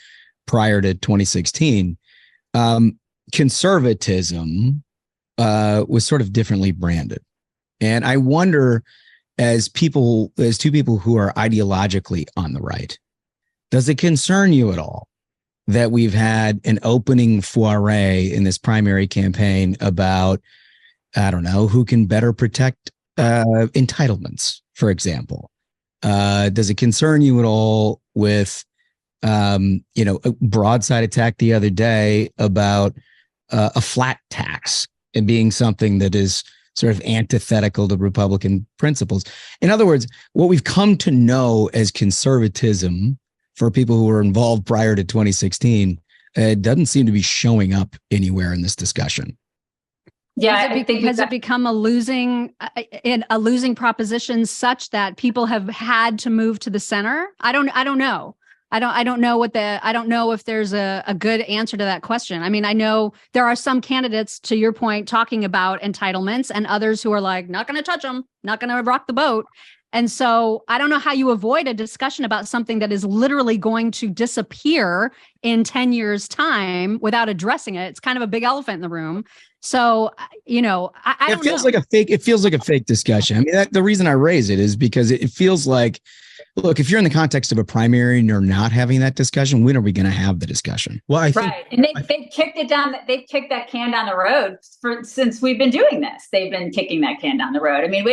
prior to 2016, conservatism was sort of differently branded. And I wonder, as two people who are ideologically on the right, does it concern you at all that we've had an opening foray in this primary campaign about, I don't know, who can better protect entitlements, for example? Does it concern you at all with, a broadside attack the other day about a flat tax and being something that is sort of antithetical to Republican principles? In other words, what we've come to know as conservatism for people who were involved prior to 2016, it doesn't seem to be showing up anywhere in this discussion. Yeah, has it become a losing proposition such that people have had to move to the center? I don't know. I don't know if there's a good answer to that question. I mean, I know there are some candidates, to your point, talking about entitlements, and others who are like, not going to touch them, not going to rock the boat. And so I don't know how you avoid a discussion about something that is literally going to disappear in 10 years' time without addressing it. It's kind of a big elephant in the room. So, I don't know. It feels like a fake discussion. I mean, the reason I raise it is because it feels like, look, if you're in the context of a primary and you're not having that discussion, when are we going to have the discussion? Well, I think, right. And they've kicked it down. They've kicked that can down the road since we've been doing this. They've been kicking that can down the road. I mean,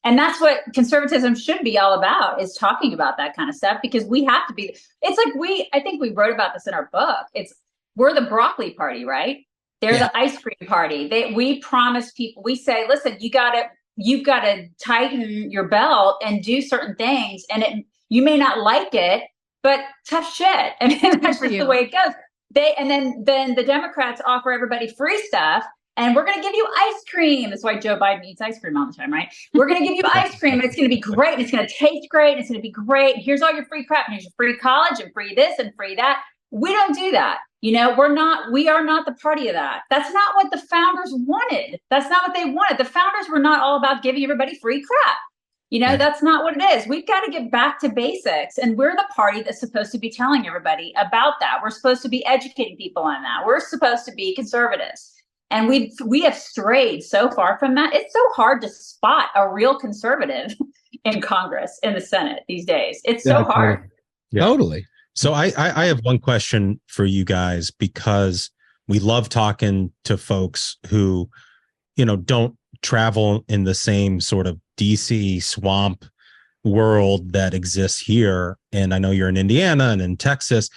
and that's what conservatism should be all about, is talking about that kind of stuff, because we have to be. It's like I think we wrote about this in our book. We're the broccoli party, right? They're the ice cream party. We promise people. We say, listen, you've got to tighten your belt and do certain things, and you may not like it, but tough shit. I mean, that's just the way it goes. And then the Democrats offer everybody free stuff. And we're going to give you ice cream. That's why Joe Biden eats ice cream all the time, right? We're going to give you ice cream, and it's going to be great. And it's going to taste great. And it's going to be great. And here's all your free crap. And here's your free college and free this and free that. We don't do that. We are not the party of that. That's not what the founders wanted. That's not what they wanted. The founders were not all about giving everybody free crap. That's not what it is. We've got to get back to basics. And we're the party that's supposed to be telling everybody about that. We're supposed to be educating people on that. We're supposed to be conservatives. And we have strayed so far from that. It's so hard to spot a real conservative in Congress, in the Senate these days. It's so hard. Yeah. Totally. So I have one question for you guys, because we love talking to folks who, don't travel in the same sort of DC swamp world that exists here. And I know you're in Indiana and in Texas.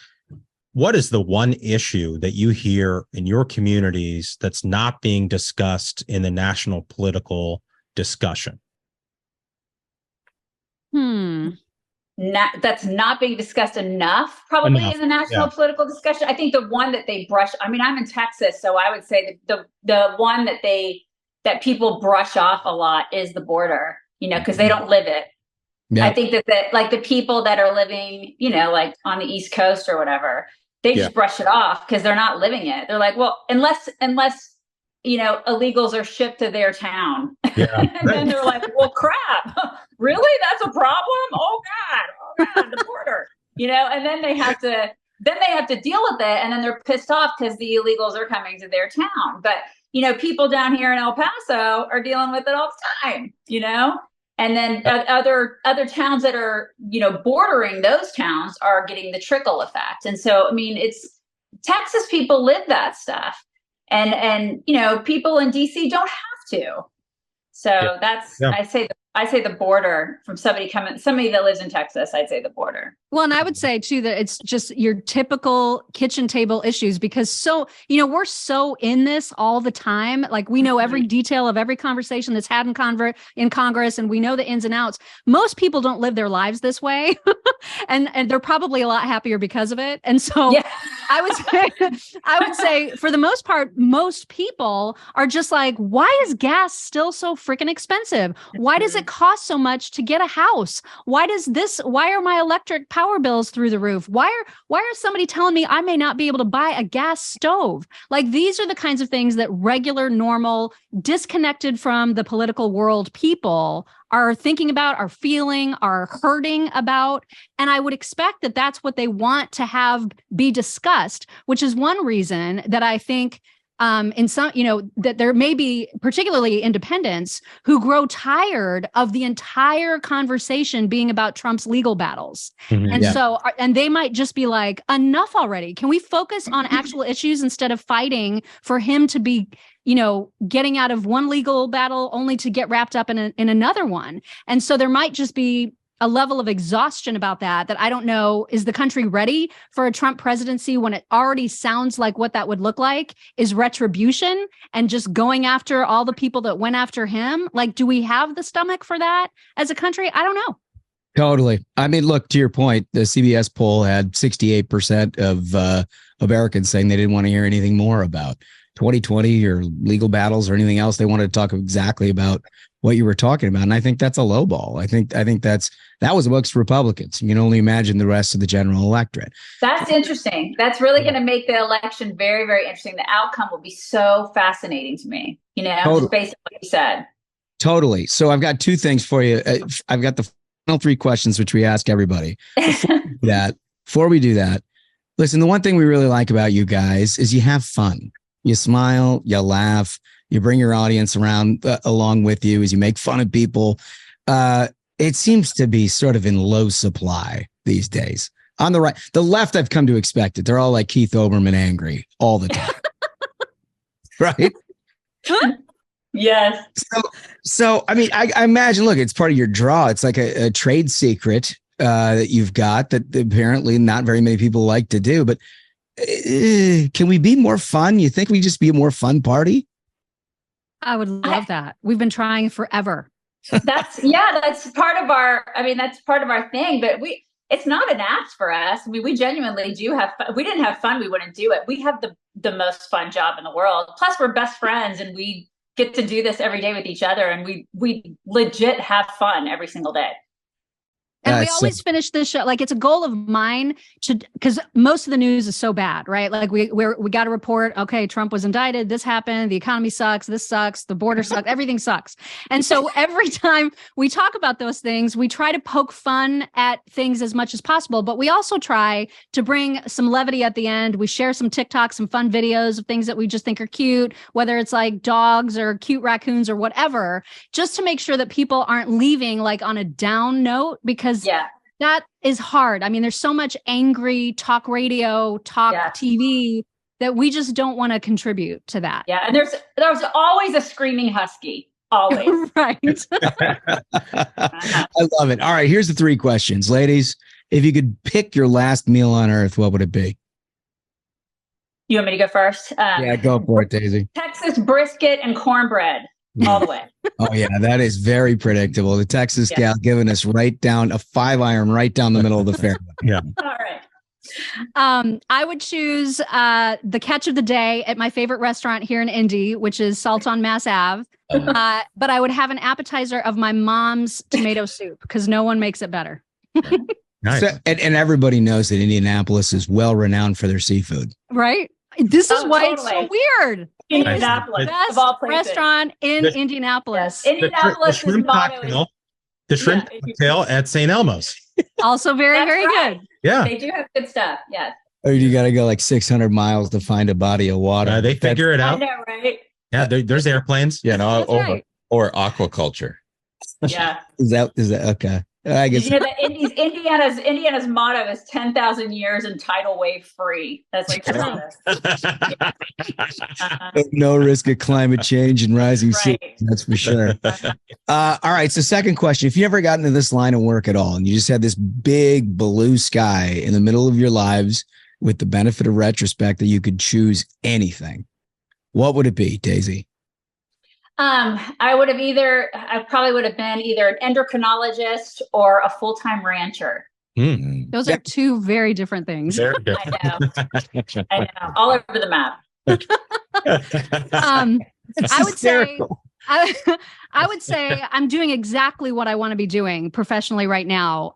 What is the one issue that you hear in your communities that's not being discussed in the national political discussion? That's not being discussed enough, probably in the national political discussion. I think the one that they brush, I mean, I'm in Texas, so I would say that the one that people brush off a lot is the border, because they don't live it. Yeah. I think that like the people that are living, like on the East Coast or whatever, they just brush it off because they're not living it. They're like, well, unless illegals are shipped to their town. Yeah. And then they're like, well, crap, really? That's a problem? Oh God, the border. And then they have to deal with it, and then they're pissed off because the illegals are coming to their town. But people down here in El Paso are dealing with it all the time, and then other towns that are bordering those towns are getting the trickle effect. And so it's Texas people live that stuff, and people in DC don't have to. So that's I say the border from somebody that lives in Texas. I'd say the border. Well, and I would say too that it's just your typical kitchen table issues, because we're so in this all the time. Like, we know every detail of every conversation that's had in Congress, and we know the ins and outs. Most people don't live their lives this way, and they're probably a lot happier because of it. And so I would say for the most part, most people are just like, why is gas still so freaking expensive? Why does it cost so much to get a house? Why are my electric power bills through the roof? Why are somebody telling me I may not be able to buy a gas stove? Like, these are the kinds of things that regular, normal, disconnected from the political world people are thinking about, are feeling, are hurting about. And I would expect that that's what they want to have be discussed, which is one reason that I think in some, that there may be particularly independents who grow tired of the entire conversation being about Trump's legal battles. And they might just be like, enough already. Can we focus on actual issues instead of fighting for him to be, getting out of one legal battle only to get wrapped up in another one? And so there might just be a level of exhaustion about that I don't know. Is the country ready for a Trump presidency when it already sounds like what that would look like is retribution and just going after all the people that went after him? Like, do we have the stomach for that as a country? I don't know. Totally. I mean, look, to your point, the CBS poll had 68% of Americans saying they didn't want to hear anything more about 2020 or legal battles or anything else. They wanted to talk exactly about what you were talking about. And I think that's a low ball. I think that was amongst Republicans. You can only imagine the rest of the general electorate. That's interesting. That's really going to make the election very, very interesting. The outcome will be so fascinating to me, Totally. Just based on what you said. Totally. So I've got two things for you. I've got the final three questions, which we ask everybody. Before we do that, listen, the one thing we really like about you guys is you have fun. You smile, you laugh, you bring your audience around along with you as you make fun of people. It seems to be sort of in low supply these days. On the right, the left, I've come to expect it. They're all like Keith Olbermann, angry all the time. Right? Yes. So I mean, I imagine, look, it's part of your draw. It's like a trade secret that you've got that apparently not very many people like to do. But can we be more fun? You think we just be a more fun party? I would love that. We've been trying forever. That's part of our thing, but it's not an ask for us. I mean, we genuinely do have fun. If we didn't have fun, we wouldn't do it. We have the most fun job in the world. Plus we're best friends and we get to do this every day with each other. And we legit have fun every single day. And we always finish this show. Like, it's a goal of mine because most of the news is so bad, right? Like we got a report. Okay, Trump was indicted. This happened. The economy sucks. This sucks. The border sucks. Everything sucks. And so every time we talk about those things, we try to poke fun at things as much as possible. But we also try to bring some levity at the end. We share some TikToks, some fun videos of things that we just think are cute, whether it's like dogs or cute raccoons or whatever, just to make sure that people aren't leaving like on a down note, because that is hard. I mean, there's so much angry talk radio, TV that we just don't want to contribute to that. Yeah. And there's always a screaming husky. Always. Right. I love it. All right. Here's the three questions. Ladies, if you could pick your last meal on earth, what would it be? You want me to go first? Yeah, go for it, Daisy. Texas brisket and cornbread. All the way. Oh yeah, that is very predictable. The Texas gal giving us right down a 5-iron right down the middle of the fairway. Yeah. All right. I would choose the catch of the day at my favorite restaurant here in Indy, which is Salt on Mass Ave. But I would have an appetizer of my mom's tomato soup because no one makes it better. Nice. So, and everybody knows that Indianapolis is well renowned for their seafood. Right. This is why it's so weird. Indianapolis, best of all places. restaurant in Indianapolis. Yes. Indianapolis' the shrimp motto is cocktail. The shrimp cocktail at St. Elmo's. Also very, That's very right. good. Yeah. They do have good stuff. Yes. Or you got to go like 600 miles to find a body of water. They figure it I out. know, right? Yeah, there's airplanes. Yeah, no, That's right. or aquaculture. Yeah. Is that okay? I guess. You know, Indiana's motto is 10,000 years and tidal wave free. That's like No risk of climate change and rising sea. Right. That's for sure. All right. So, second question: if you ever got into this line of work at all, and you just had this big blue sky in the middle of your lives, with the benefit of retrospect that you could choose anything, what would it be, Daisy? I probably would have been either an endocrinologist or a full-time rancher. Those are two very different things. Very different. I know. All over the map. I would say I'm doing exactly what I want to be doing professionally right now.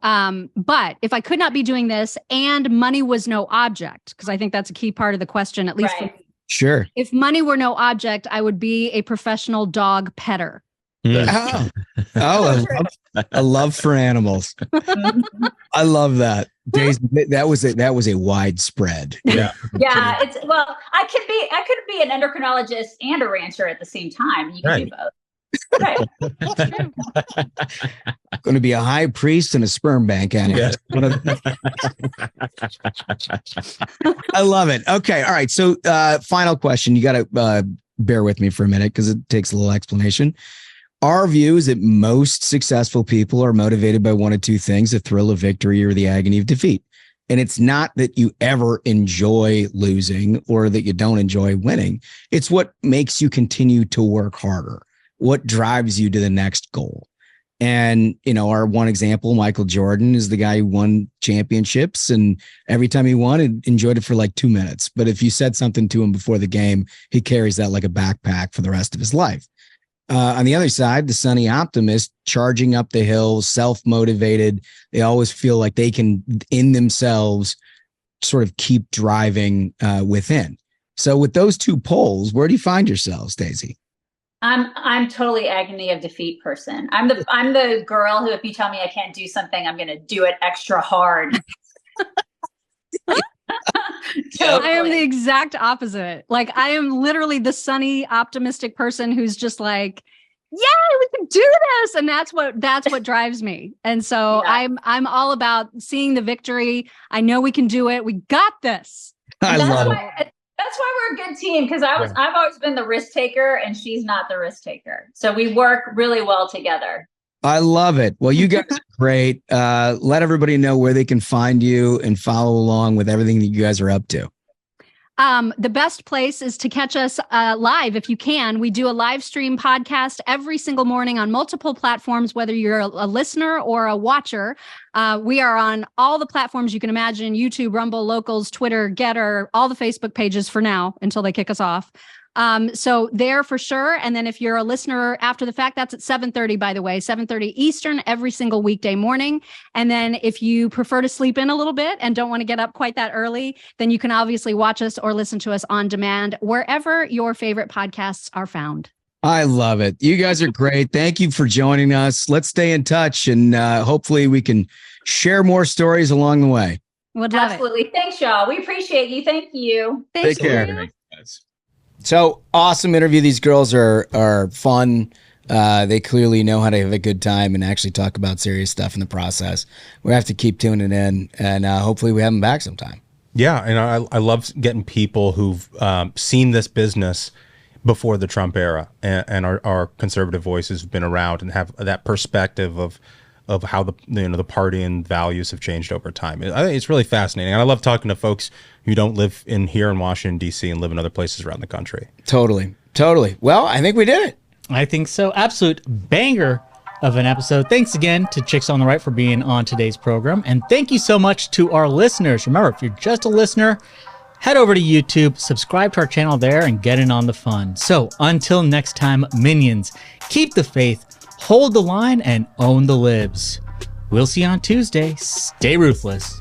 But if I could not be doing this and money was no object, because I think that's a key part of the question, at least for me. Sure. If money were no object, I would be a professional dog petter. A love for animals. I love that. Daisy, that was a widespread. Yeah. Yeah. I could be an endocrinologist and a rancher at the same time. You can do both. Right. Going to be a high priest and a sperm bank animal. I love it. Okay. All right. So final question. You got to bear with me for a minute because it takes a little explanation. Our view is that most successful people are motivated by one of two things: the thrill of victory or the agony of defeat. And it's not that you ever enjoy losing or that you don't enjoy winning. It's what makes you continue to work harder, what drives you to the next goal. And, our one example, Michael Jordan, is the guy who won championships. And every time he won, he enjoyed it for like 2 minutes. But if you said something to him before the game, he carries that like a backpack for the rest of his life. On the other side, the sunny optimist, charging up the hill, self-motivated. They always feel like they can, in themselves, sort of keep driving within. So with those two poles, where do you find yourselves, Daisy? I'm totally agony of defeat person. I'm the girl who, if you tell me I can't do something, I'm going to do it extra hard. I am the exact opposite. Like, I am literally the sunny, optimistic person who's just like, yeah, we can do this. And that's what drives me. And so I'm all about seeing the victory. I know we can do it. We got this. I love it. That's why we're a good team, because I've always been the risk taker and she's not the risk taker. So we work really well together. I love it. Well, you guys are great. Let everybody know where they can find you and follow along with everything that you guys are up to. The best place is to catch us live if you can. We do a live stream podcast every single morning on multiple platforms, whether you're a listener or a watcher. We are on all the platforms you can imagine: YouTube, Rumble, Locals, Twitter, Getter, all the Facebook pages for now until they kick us off. So there for sure. And then if you're a listener after the fact, that's at 7:30, by the way, 7:30 Eastern every single weekday morning. And then if you prefer to sleep in a little bit and don't want to get up quite that early, then you can obviously watch us or listen to us on demand, wherever your favorite podcasts are found. I love it. You guys are great. Thank you for joining us. Let's stay in touch and hopefully we can share more stories along the way. Would love Absolutely. it. Thanks, y'all. We appreciate you. Thank you. Take care. So awesome interview. These girls are fun. They clearly know how to have a good time and actually talk about serious stuff in the process. We have to keep tuning in, and hopefully we have them back sometime. Yeah, and I love getting people who've seen this business before the Trump era, and our conservative voices have been around and have that perspective of how the party and values have changed over time. I think it's really fascinating. And I love talking to folks who don't live here in Washington, D.C. and live in other places around the country. Totally. Well, I think we did it. I think so. Absolute banger of an episode. Thanks again to Chicks on the Right for being on today's program. And thank you so much to our listeners. Remember, if you're just a listener, head over to YouTube, subscribe to our channel there, and get in on the fun. So until next time, minions, keep the faith, hold the line, and own the libs. We'll see you on Tuesday. Stay ruthless.